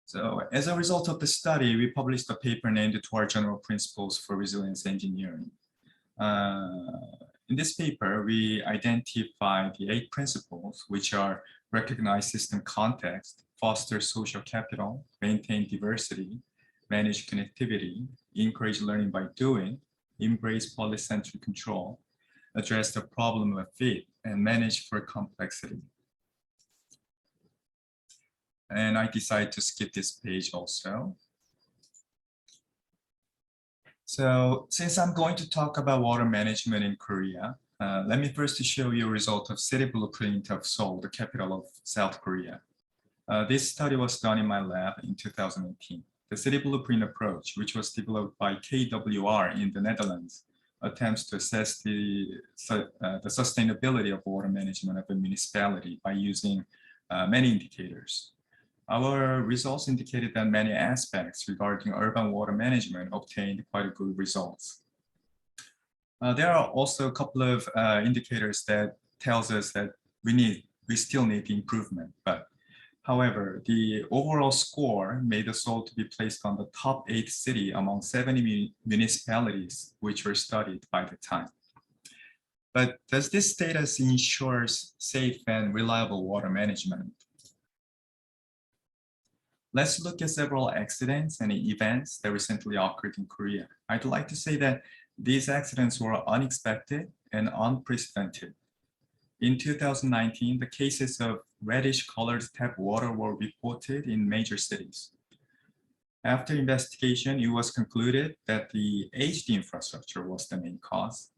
So as a result of the study, we published a paper named "12 General Principles for Resilience Engineering." In this paper, we identify the 8 principles, which are recognize system context, foster social capital, maintain diversity, manage connectivity, encourage learning by doing, embrace polycentric control, address the problem of fit, and manage for complexity. And I decided to skip this page also. So since I'm going to talk about water management in Korea, let me first show you a result of city blueprint of Seoul, the capital of South Korea. This study was done in my lab in 2018. The city blueprint approach, which was developed by KWR in the Netherlands, attempts to assess the sustainability of water management of a municipality by using many indicators. Our results indicated that many aspects regarding urban water management obtained quite good results. There are also a couple of indicators that tells us that we still need improvement, but however, the overall score made Seoul to be placed on the top 8 city among 70 municipalities which were studied by the time. But does this status ensures safe and reliable water management? Let's look at several accidents and events that recently occurred in Korea. I'd like to say that these accidents were unexpected and unprecedented. In 2019, the cases of reddish-colored tap water were reported in major cities. After investigation, it was concluded that the aged infrastructure was the main cause.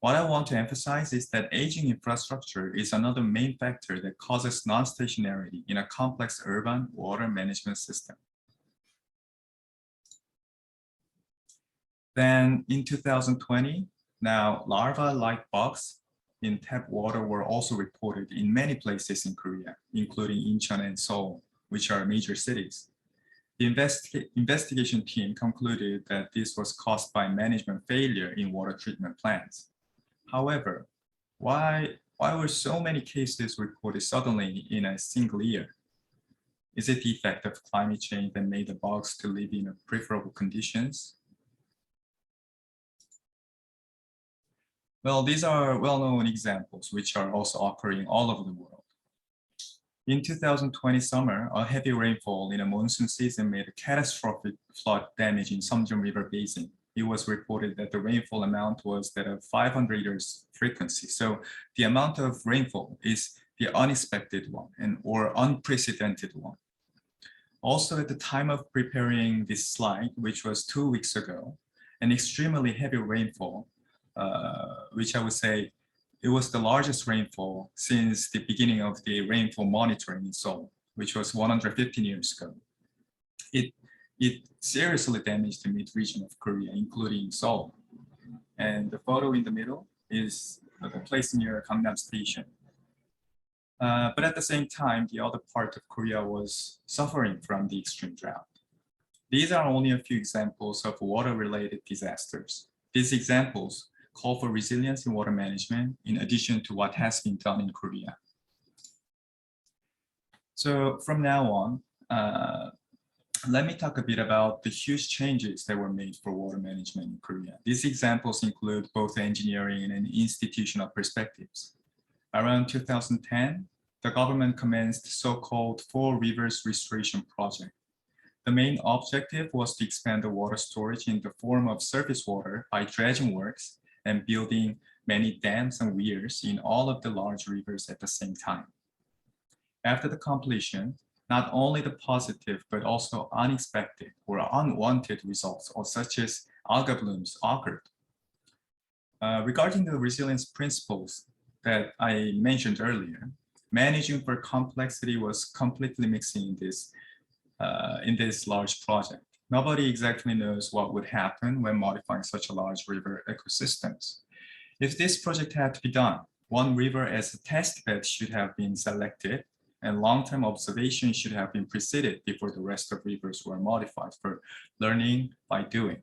What I want to emphasize is that aging infrastructure is another main factor that causes non-stationarity in a complex urban water management system. Then in 2020, now larva-like bugs in tap water were also reported in many places in Korea, including Incheon and Seoul, which are major cities. The investigation team concluded that this was caused by management failure in water treatment plants. However, why were so many cases reported suddenly in a single year? Is it the effect of climate change that made the bugs to live in preferable conditions? Well, these are well-known examples which are also occurring all over the world. In 2020 summer, a heavy rainfall in a monsoon season made a catastrophic flood damage in Samjeong River Basin. It was reported that the rainfall amount was that of 500 years frequency. So the amount of rainfall is the unexpected one or unprecedented one. Also, at the time of preparing this slide, which was 2 weeks ago, an extremely heavy rainfall, which I would say it was the largest rainfall since the beginning of the rainfall monitoring in Seoul, which was 115 years ago. It seriously damaged the mid-region of Korea, including Seoul. And the photo in the middle is the place near Gangnam Station. But at the same time, the other part of Korea was suffering from the extreme drought. These are only a few examples of water-related disasters. These examples call for resilience in water management in addition to what has been done in Korea. So from now on, let me talk a bit about the huge changes that were made for water management in Korea. These examples include both engineering and institutional perspectives. Around 2010, the government commenced the so-called Four Rivers Restoration Project. The main objective was to expand the water storage in the form of surface water by dredging works and building many dams and weirs in all of the large rivers at the same time. After the completion, not only the positive, but also unexpected or unwanted results, such as algal blooms, occurred. Regarding the resilience principles that I mentioned earlier, managing for complexity was completely missing in this large project. Nobody exactly knows what would happen when modifying such a large river ecosystems. If this project had to be done, one river as a test bed should have been selected, and long-term observation should have been preceded before the rest of rivers were modified for learning by doing.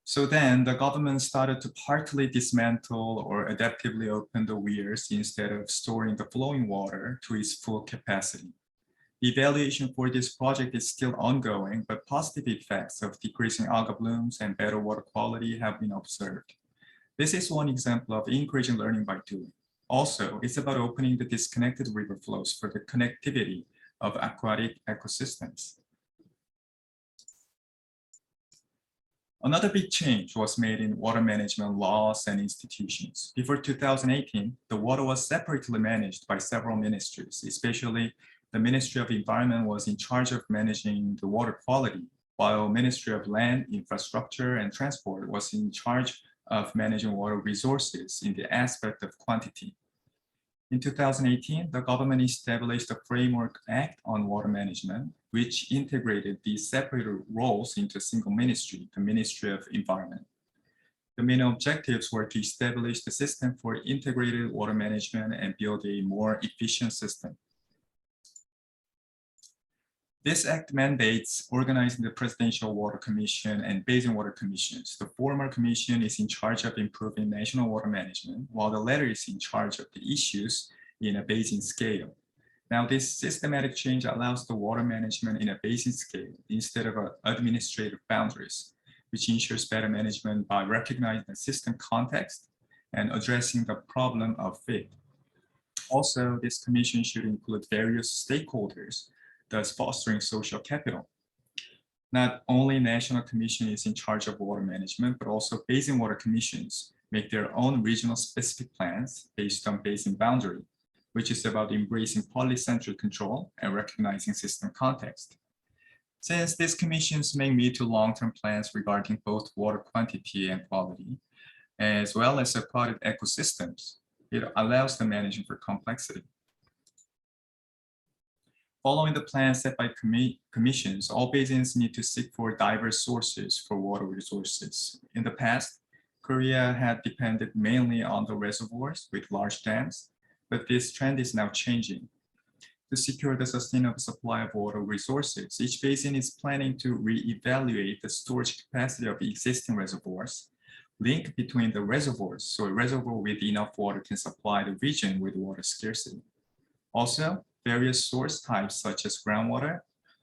So then the government started to partly dismantle or adaptively open the weirs instead of storing the flowing water to its full capacity. The evaluation for this project is still ongoing, but positive effects of decreasing algal blooms and better water quality have been observed. This is one example of encouraging learning by doing. Also, it's about opening the disconnected river flows for the connectivity of aquatic ecosystems. Another big change was made in water management laws and institutions. Before 2018, the water was separately managed by several ministries, especially the Ministry of Environment was in charge of managing the water quality, while Ministry of Land, Infrastructure, and Transport was in charge of managing water resources in the aspect of quantity. In 2018, the government established the Framework Act on Water Management, which integrated these separate roles into a single ministry, the Ministry of Environment. The main objectives were to establish the system for integrated water management and build a more efficient system. This act mandates organizing the Presidential Water Commission and Basin Water Commissions. The former commission is in charge of improving national water management, while the latter is in charge of the issues in a basin scale. Now, this systematic change allows the water management in a basin scale instead of administrative boundaries, which ensures better management by recognizing the system context and addressing the problem of fit. Also, this commission should include various stakeholders, thus fostering social capital. Not only National Commission is in charge of water management, but also basin water commissions make their own regional specific plans based on basin boundary, which is about embracing polycentric control and recognizing system context. Since these commissions make mid to long-term plans regarding both water quantity and quality, as well as aquatic ecosystems, it allows the management for complexity. Following the plan set by commissions, all basins need to seek for diverse sources for water resources. In the past, Korea had depended mainly on the reservoirs with large dams, but this trend is now changing. To secure the sustainable supply of water resources, each basin is planning to reevaluate the storage capacity of existing reservoirs, link between the reservoirs so a reservoir with enough water can supply the region with water scarcity. Also, various source types such as groundwater,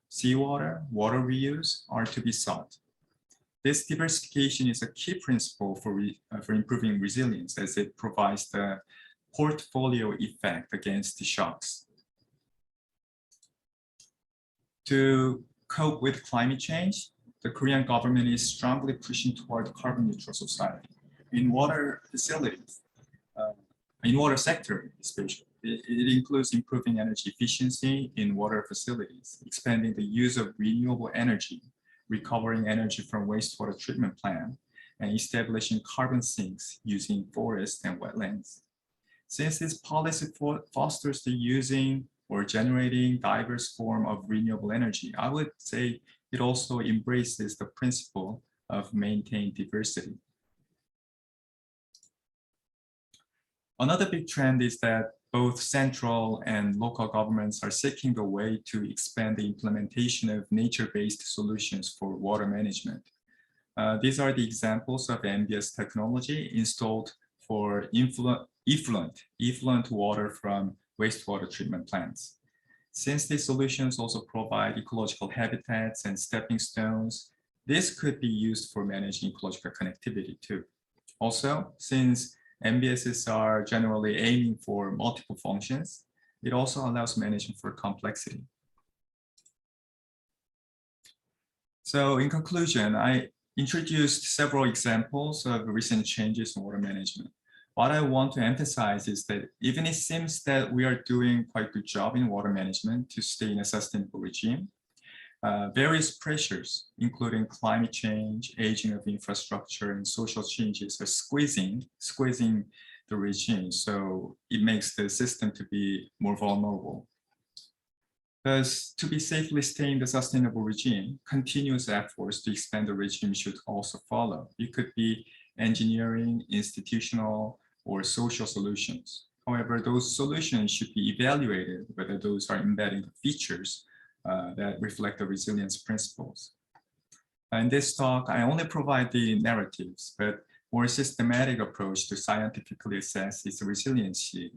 seawater, water reuse are to be sought. This diversification is a key principle for improving resilience as it provides the portfolio effect against the shocks. To cope with climate change, the Korean government is strongly pushing toward carbon neutral society. In water facilities, in water sector especially, it includes improving energy efficiency in water facilities, expanding the use of renewable energy, recovering energy from wastewater treatment plant, and establishing carbon sinks using forests and wetlands. Since this policy fosters the using or generating diverse form of renewable energy, I would say it also embraces the principle of maintain diversity. Another big trend is that both central and local governments are seeking the way to expand the implementation of nature-based solutions for water management. These are the examples of NBS technology installed for effluent water from wastewater treatment plants. Since these solutions also provide ecological habitats and stepping stones, this could be used for managing ecological connectivity too. Also, since MBSs are generally aiming for multiple functions, it also allows management for complexity. So in conclusion, I introduced several examples of recent changes in water management. What I want to emphasize is that even it seems that we are doing quite a good job in water management to stay in a sustainable regime, various pressures, including climate change, aging of infrastructure, and social changes are squeezing the regime. So it makes the system to be more vulnerable. Thus, to be safely staying the sustainable regime, continuous efforts to expand the regime should also follow. It could be engineering, institutional, or social solutions. However, those solutions should be evaluated whether those are embedding the features that reflect the resilience principles. In this talk, I only provide the narratives, but more systematic approach to scientifically assess its resiliency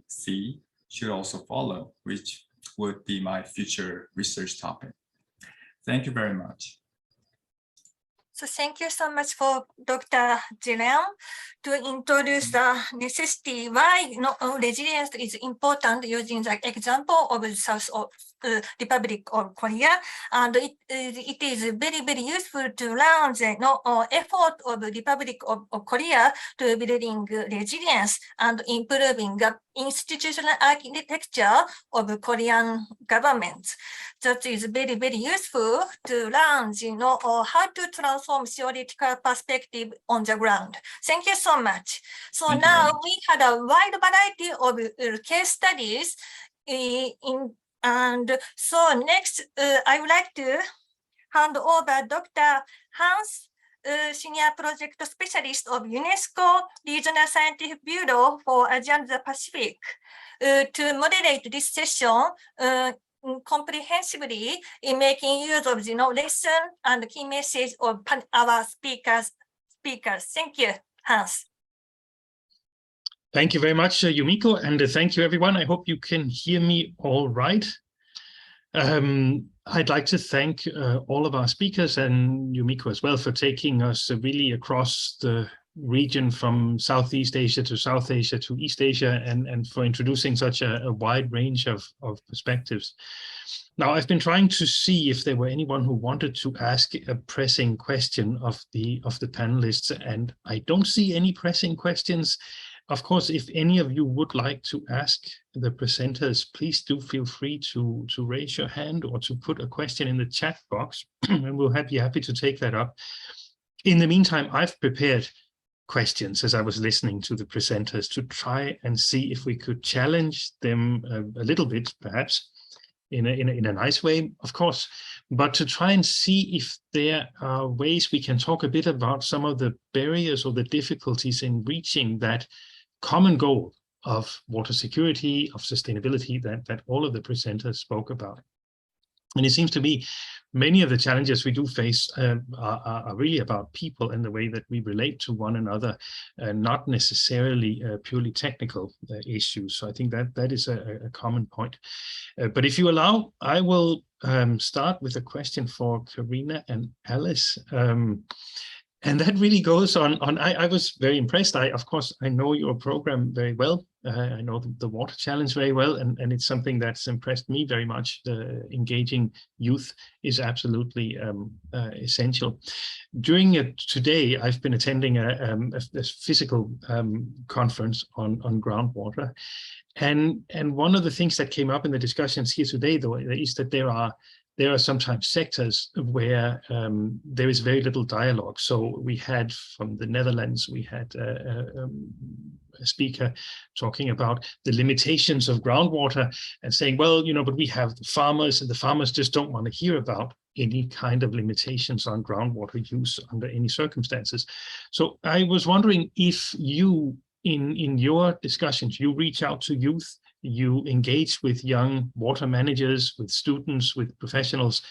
should also follow, which would be my future research topic. Thank you very much. So thank you so much for Dr. Jiren to introduce the necessity why resilience is important using the example of the South of Republic of Korea, and it is very, very useful to learn the effort of the Republic of Korea to building resilience and improving the institutional architecture of the Korean government. That is very, very useful to learn, how to transform theoretical perspective on the ground. Thank you so much. So now we had a wide variety of case studies and so next, I would like to hand over Dr. Hans, Senior Project Specialist of UNESCO Regional Scientific Bureau for Asia and the Pacific, to moderate this session comprehensively in making use of the lesson and key message of our speakers. Thank you, Hans. Thank you very much, Yumiko, and thank you, everyone. I hope you can hear me all right. I'd like to thank all of our speakers and Yumiko as well for taking us really across the region from Southeast Asia to South Asia to East Asia, and for introducing such a wide range of perspectives. Now, I've been trying to see if there were anyone who wanted to ask a pressing question of the panelists, and I don't see any pressing questions. Of course, if any of you would like to ask the presenters, please do feel free to raise your hand or to put a question in the chat box, and we'll be happy to take that up. In the meantime, I've prepared questions as I was listening to the presenters to try and see if we could challenge them a little bit, perhaps in a nice way, of course, but to try and see if there are ways we can talk a bit about some of the barriers or the difficulties in reaching that common goal of water security, of sustainability that all of the presenters spoke about. And it seems to me many of the challenges we do face are really about people and the way that we relate to one another, not necessarily purely technical issues. So I think that is a common point. But if you allow, I will start with a question for Karina and Alice. And that really goes on. I was very impressed. Of course, I know your program very well. I know the Water Challenge very well, and it's something that's impressed me very much. Engaging youth is absolutely essential. During today, I've been attending a physical conference on groundwater. And one of the things that came up in the discussions here today, though, is that there are sometimes sectors where there is very little dialogue. So we had from the Netherlands, we had a speaker talking about the limitations of groundwater and saying, well, but we have the farmers, and the farmers just don't want to hear about any kind of limitations on groundwater use under any circumstances. So I was wondering if you, in your discussions, you reach out to youth, you engage with young water managers, with students, with professionals.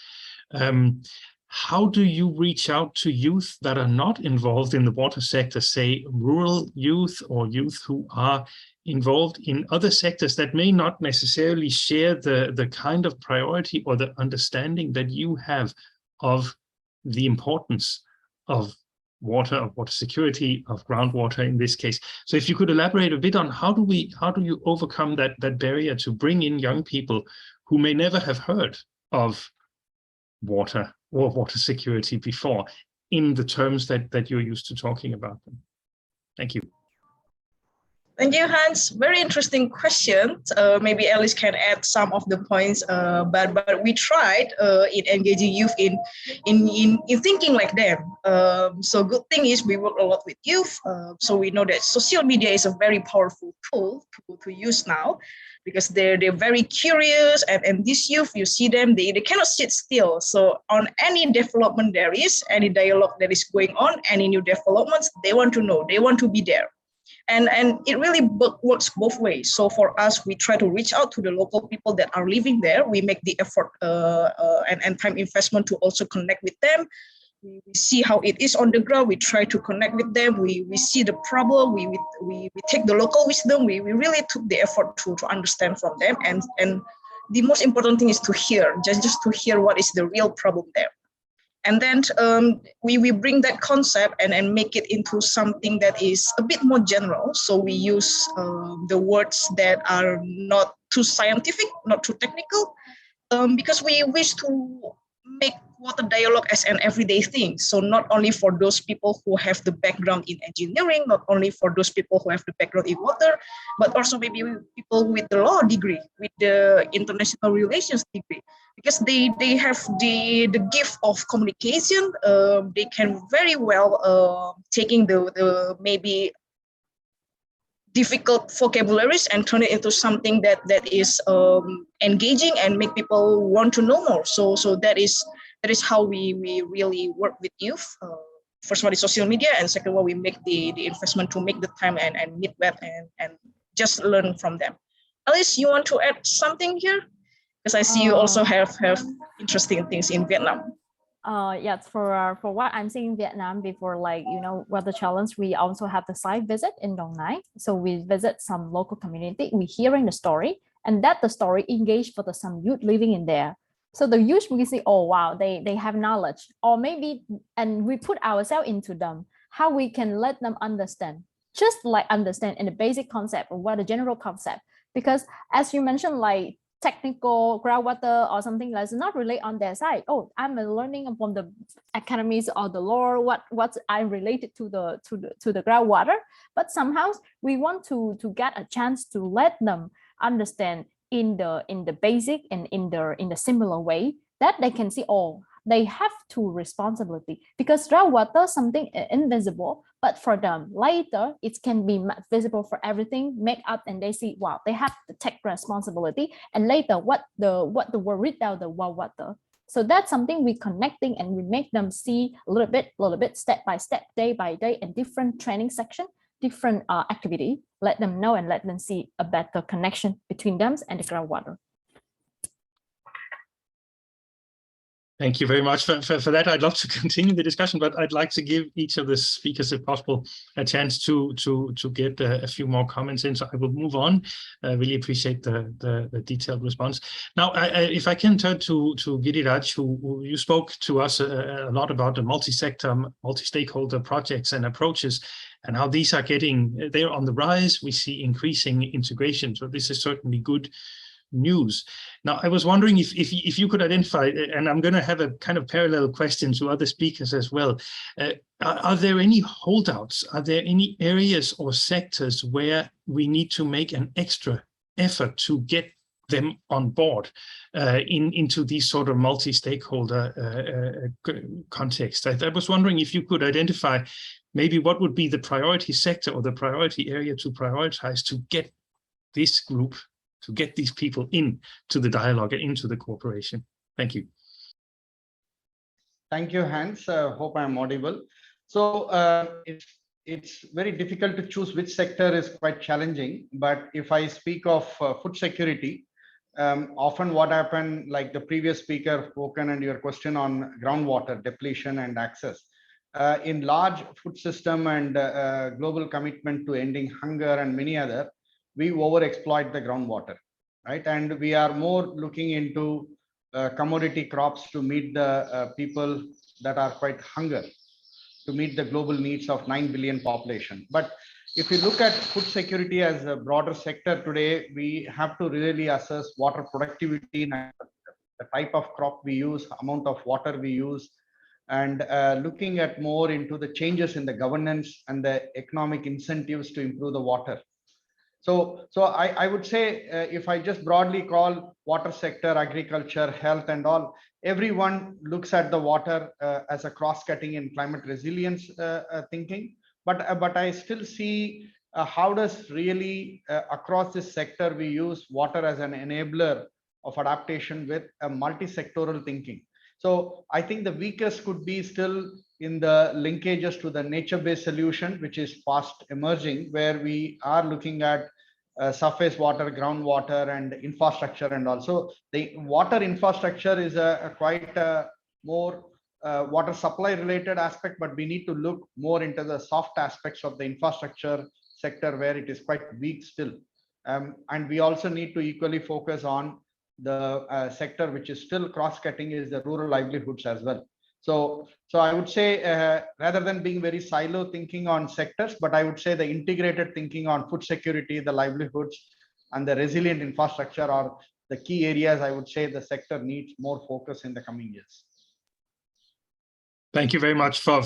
How do you reach out to youth that are not involved in the water sector, say rural youth or youth who are involved in other sectors that may not necessarily share the kind of priority or the understanding that you have of the importance of water security, of groundwater in this case? So if you could elaborate a bit on how do you overcome that barrier to bring in young people who may never have heard of water or water security before in the terms that you're used to talking about them. Thank you. Thank you, Hans. Very interesting question. Maybe Alice can add some of the points, but we tried in engaging youth in thinking like them. So good thing is we work a lot with youth. So we know that social media is a very powerful tool to use now, because they're very curious, and this youth, you see them, they cannot sit still. So on any development there is, any dialogue that is going on, any new developments, they want to know, they want to be there. And it really works both ways. So for us, we try to reach out to the local people that are living there. We make the effort and time investment to also connect with them. We see how it is on the ground. We try to connect with them. We see the problem. We take the local wisdom. We really took the effort to understand from them. And the most important thing is to hear, just to hear what is the real problem there. And then we bring that concept and make it into something that is a bit more general. So we use the words that are not too scientific, not too technical, because we wish to make water dialogue as an everyday thing. So not only for those people who have the background in engineering, not only for those people who have the background in water, but also maybe people with the law degree, with the international relations degree, because they have the gift of communication. They can very well taking the maybe difficult vocabularies and turn it into something that is engaging and make people want to know more. So that is how we really work with youth. First one is social media, and second one we make the investment to make the time and meet them and just learn from them. Alice, you want to add something here? Because I see you also have interesting things in Vietnam. Yes, for what I'm seeing in Vietnam before, like, you know, what the challenge, we also have the site visit in Dong Nai. So we visit some local community, we hearing the story, and that the story engaged for some youth living in there. So the youth, we see, oh, wow, they have knowledge, or maybe, and we put ourselves into them, how we can let them understand, just like understand in the basic concept or what the general concept. Because as you mentioned, like, technical groundwater or something that's not really on their side. Oh, I'm learning from the academies or the law, what I'm related to the groundwater. But somehow we want to get a chance to let them understand in the basic and in the similar way, that they can see, oh, they have to responsibility, because groundwater something invisible, but for them later it can be visible for everything, make up, and they see, wow, they have to take responsibility, and later what the word without the water. So that's something we connecting, and we make them see a little bit, step by step, day by day, and different training section, different activity, let them know and let them see a better connection between them and the groundwater. Thank you very much for that. I'd love to continue the discussion, but I'd like to give each of the speakers, if possible, a chance to get a few more comments in. So I will move on. I really appreciate the detailed response. Now, if I can turn to Giriraj, who you spoke to us a lot about the multi-sector, multi-stakeholder projects and approaches, and how these are they're on the rise. We see increasing integration. So this is certainly good news. Now, I was wondering if you could identify, and I'm going to have a kind of parallel question to other speakers as well. Are there any holdouts? Are there any areas or sectors where we need to make an extra effort to get them on board into these sort of multi-stakeholder context? I was wondering if you could identify maybe what would be the priority sector or the priority area to prioritize to get this group, to get these people into the dialogue and into the cooperation. Thank you. Thank you, Hans. Hope I'm audible. So it's very difficult to choose which sector is quite challenging. But if I speak of food security, often what happened, like the previous speaker spoken and your question on groundwater depletion and access, in large food system and global commitment to ending hunger and many other, we overexploit the groundwater, right? And we are more looking into commodity crops to meet the people that are quite hunger, to meet the global needs of 9 billion population. But if you look at food security as a broader sector today, we have to really assess water productivity, the type of crop we use, amount of water we use, and looking at more into the changes in the governance and the economic incentives to improve the water. So I would say if I just broadly call water sector, agriculture, health and all, everyone looks at the water as a cross-cutting in climate resilience thinking. But I still see how does really across this sector we use water as an enabler of adaptation with a multi-sectoral thinking. So I think the weakest could be still in the linkages to the nature-based solution, which is fast emerging, where we are looking at surface water, groundwater, and infrastructure. And also the water infrastructure is a quite more water supply related aspect, but we need to look more into the soft aspects of the infrastructure sector where it is quite weak still. And we also need to equally focus on the sector which is still cross-cutting is the rural livelihoods as well. So I would say rather than being very silo thinking on sectors, but I would say the integrated thinking on food security, the livelihoods, and the resilient infrastructure are the key areas I would say the sector needs more focus in the coming years. Thank you very much for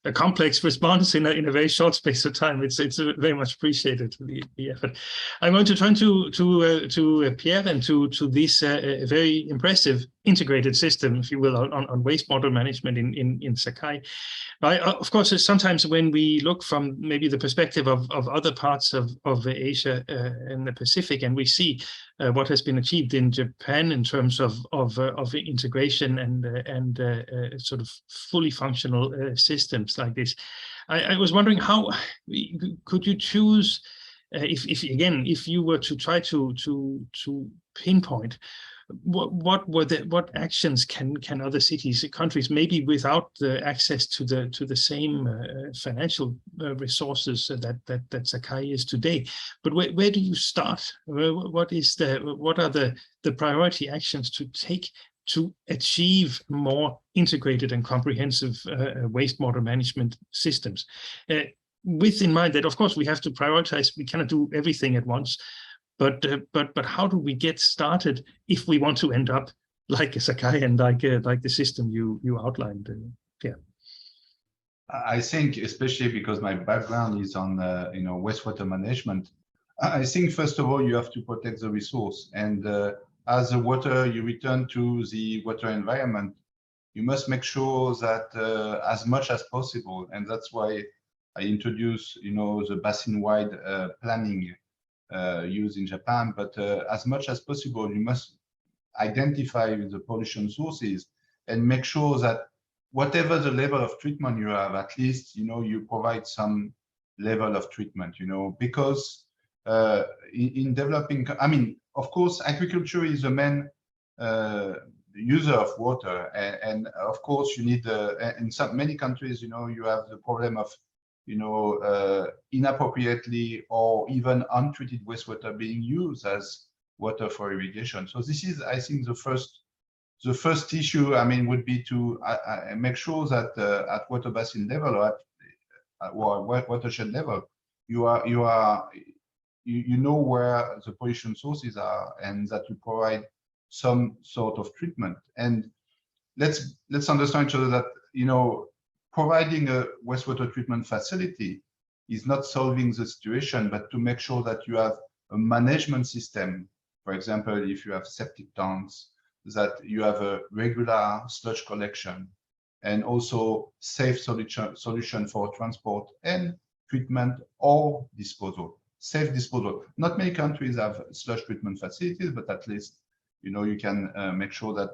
a complex response in a very short space of time. It's very much appreciated, the effort. I'm going to turn to Pierre and to this very impressive integrated system, if you will, on wastewater management in Sakai. Of course, sometimes when we look from maybe the perspective of other parts of Asia and the Pacific, and we see what has been achieved in Japan in terms of integration and sort of fully functional systems like this, I was wondering how could you choose if you were to try to pinpoint what actions can other cities, countries, maybe without the access to the same financial resources that Sakai is today, but where do you start? What are the priority actions to take to achieve more integrated and comprehensive wastewater management systems? With in mind that, of course, we have to prioritize. We cannot do everything at once. But how do we get started if we want to end up like a Sakai and like the system you outlined? Yeah. I think, especially because my background is on wastewater management, I think first of all you have to protect the resource, and as the water you return to the water environment, you must make sure that as much as possible, and that's why I introduce the basin-wide planning used in Japan, but as much as possible, you must identify the pollution sources and make sure that whatever the level of treatment you have, at least, you provide some level of treatment, because in developing, I mean, of course, agriculture is the main user of water. And of course, you need, in many countries, you have the problem of inappropriately or even untreated wastewater being used as water for irrigation. So this is, I think, the first issue. I mean, would be to make sure that at water basin level or at watershed level, you know where the pollution sources are, and that you provide some sort of treatment. And let's understand each other that providing a wastewater treatment facility is not solving the situation, but to make sure that you have a management system. For example, if you have septic tanks, that you have a regular sludge collection and also safe solution for transport and treatment or disposal. Safe disposal. Not many countries have sludge treatment facilities, but at least you can make sure that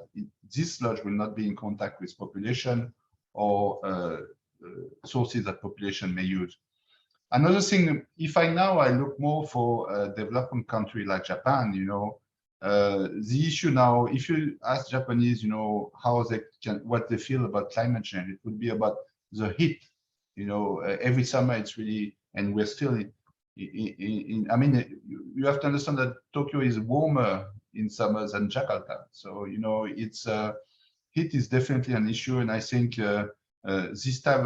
this sludge will not be in contact with population or sources that population may use. Another thing, if I look more for a developing country like Japan, the issue now, if you ask Japanese, what they feel about climate change, it would be about the heat. Every summer it's really, and we're still I mean, you have to understand that Tokyo is warmer in summers than Jakarta. So, it's heat is definitely an issue, and I think this type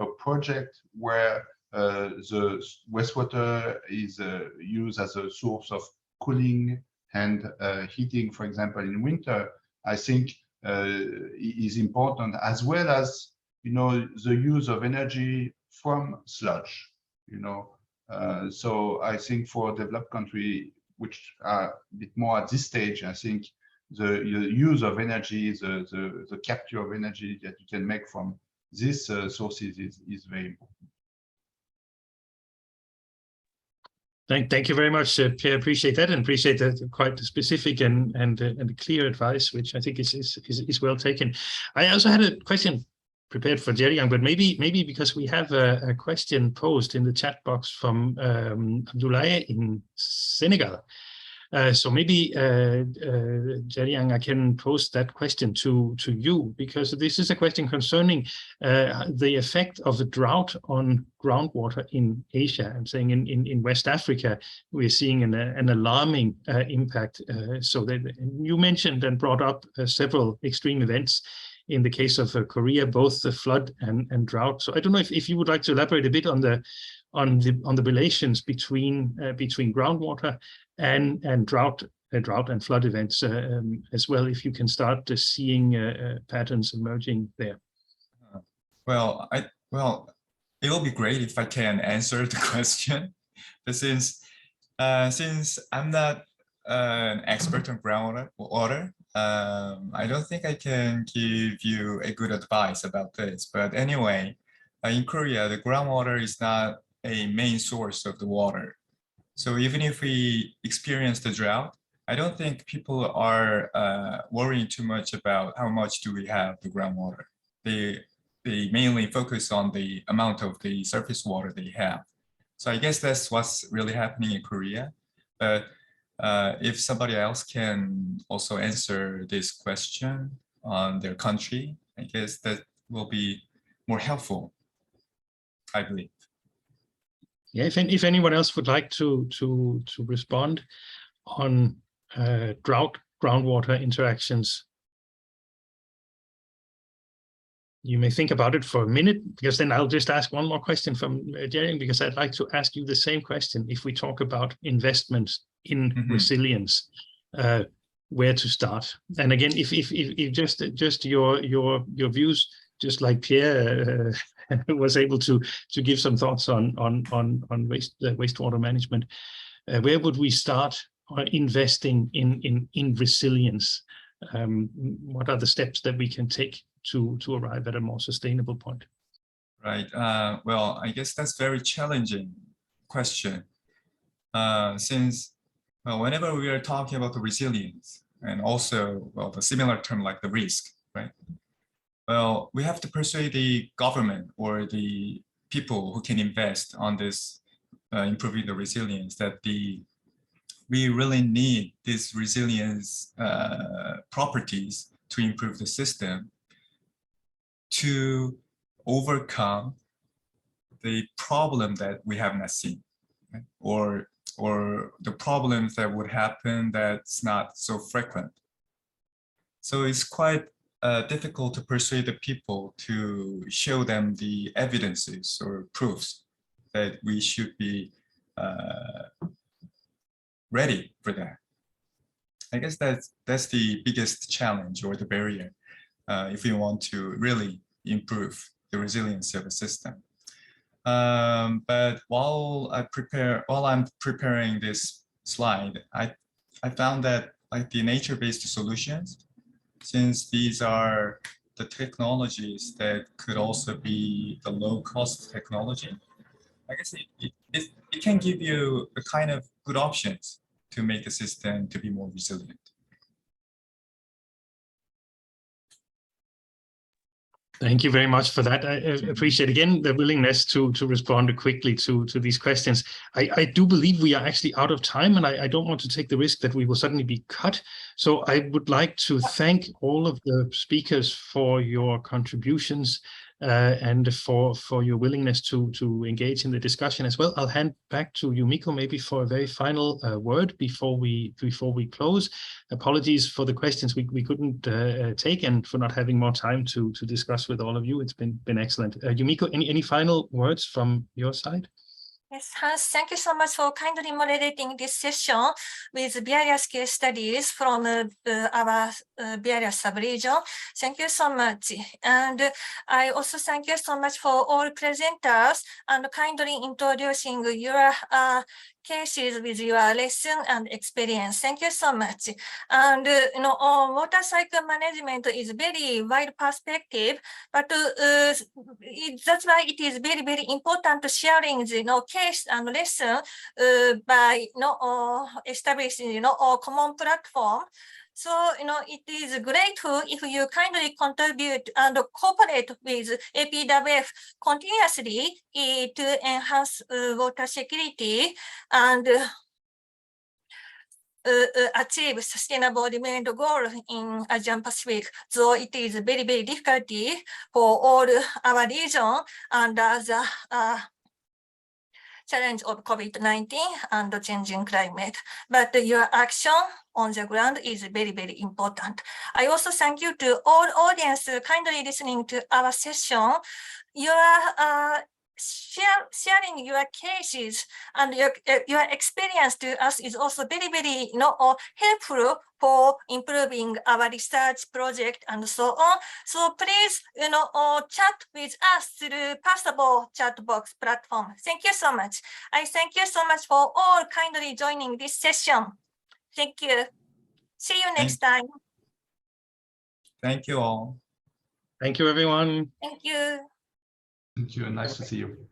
of project where the wastewater is used as a source of cooling and heating, for example, in winter, I think is important, as well as the use of energy from sludge. So I think for developed country, which are a bit more at this stage, I think the use of energy, the capture of energy that you can make from these sources is very important. Thank you very much, Pierre. Appreciate that, and appreciate that quite specific and clear advice, which I think is well taken. I also had a question prepared for Jeriang, but maybe because we have a question posed in the chat box from Abdoulaye in Senegal. So maybe Jeriang, I can pose that question to you, because this is a question concerning the effect of the drought on groundwater in Asia. I'm saying in West Africa, we're seeing an alarming impact. So that you mentioned and brought up several extreme events in the case of Korea, both the flood and drought. So I don't know if you would like to elaborate a bit on the relations between groundwater and drought and flood events as well, if you can start seeing patterns emerging there. Well, it will be great if I can answer the question, but since I'm not an expert on groundwater, I don't think I can give you a good advice about this. But anyway, in Korea, the groundwater is not a main source of the water. So even if we experience the drought, I don't think people are worrying too much about how much do we have the groundwater. They mainly focus on the amount of the surface water they have. So I guess that's what's really happening in Korea. But if somebody else can also answer this question on their country, I guess that will be more helpful, I believe. Yeah, if anyone else would like to respond on drought groundwater interactions, you may think about it for a minute, because then I'll just ask one more question from Jeriang, because I'd like to ask you the same question. If we talk about investments in resilience, where to start? And again, if just your views, just like Pierre was able to give some thoughts on wastewater management, where would we start investing in resilience? What are the steps that we can take to arrive at a more sustainable point? Right. Well, I guess that's very challenging question. Since whenever we are talking about the resilience, and also the similar term like the risk, right? Well, we have to persuade the government or the people who can invest on this improving the resilience that we really need these resilience properties to improve the system to overcome the problem that we have not seen, right? or the problems that would happen that's not so frequent. So it's quite difficult to persuade the people to show them the evidences or proofs that we should be ready for that. I guess that's the biggest challenge or the barrier if we want to really improve the resilience of a system. But while I'm preparing this slide, I found that like the nature-based solutions, since these are the technologies that could also be the low-cost technology, I guess it can give you a kind of good options to make the system to be more resilient. Thank you very much for that. I appreciate again the willingness to respond quickly to these questions. I do believe we are actually out of time, and I don't want to take the risk that we will suddenly be cut. So I would like to thank all of the speakers for your contributions and for your willingness to engage in the discussion as well. I'll hand back to Yumiko maybe for a very final word before we close. Apologies for the questions we couldn't take, and for not having more time to discuss with all of you. It's been excellent. Yumiko, any final words from your side? Yes, Hans, thank you so much for kindly moderating this session with various case studies from our various sub-region. Thank you so much. And I also thank you so much for all presenters and kindly introducing your cases with your lesson and experience. Thank you so much. And water cycle management is very wide perspective, but that's why it is very, very important to sharing the case and lesson by establishing a common platform. So it is grateful if you kindly contribute and cooperate with APWF continuously to enhance water security and achieve sustainable development goal in ASEAN Pacific, though it is very, very difficult for all our region under the challenge of COVID-19 and the changing climate. But your action on the ground is very, very important. I also thank you to all audience kindly listening to our session. Your sharing your cases and your experience to us is also very, very helpful for improving our research project and so on. So please chat with us through passable chat box platform. Thank you so much. I thank you so much for all kindly joining this session. Thank you. See you next time. Thank you all. Thank you, everyone. Thank you. Thank you. Nice to see you.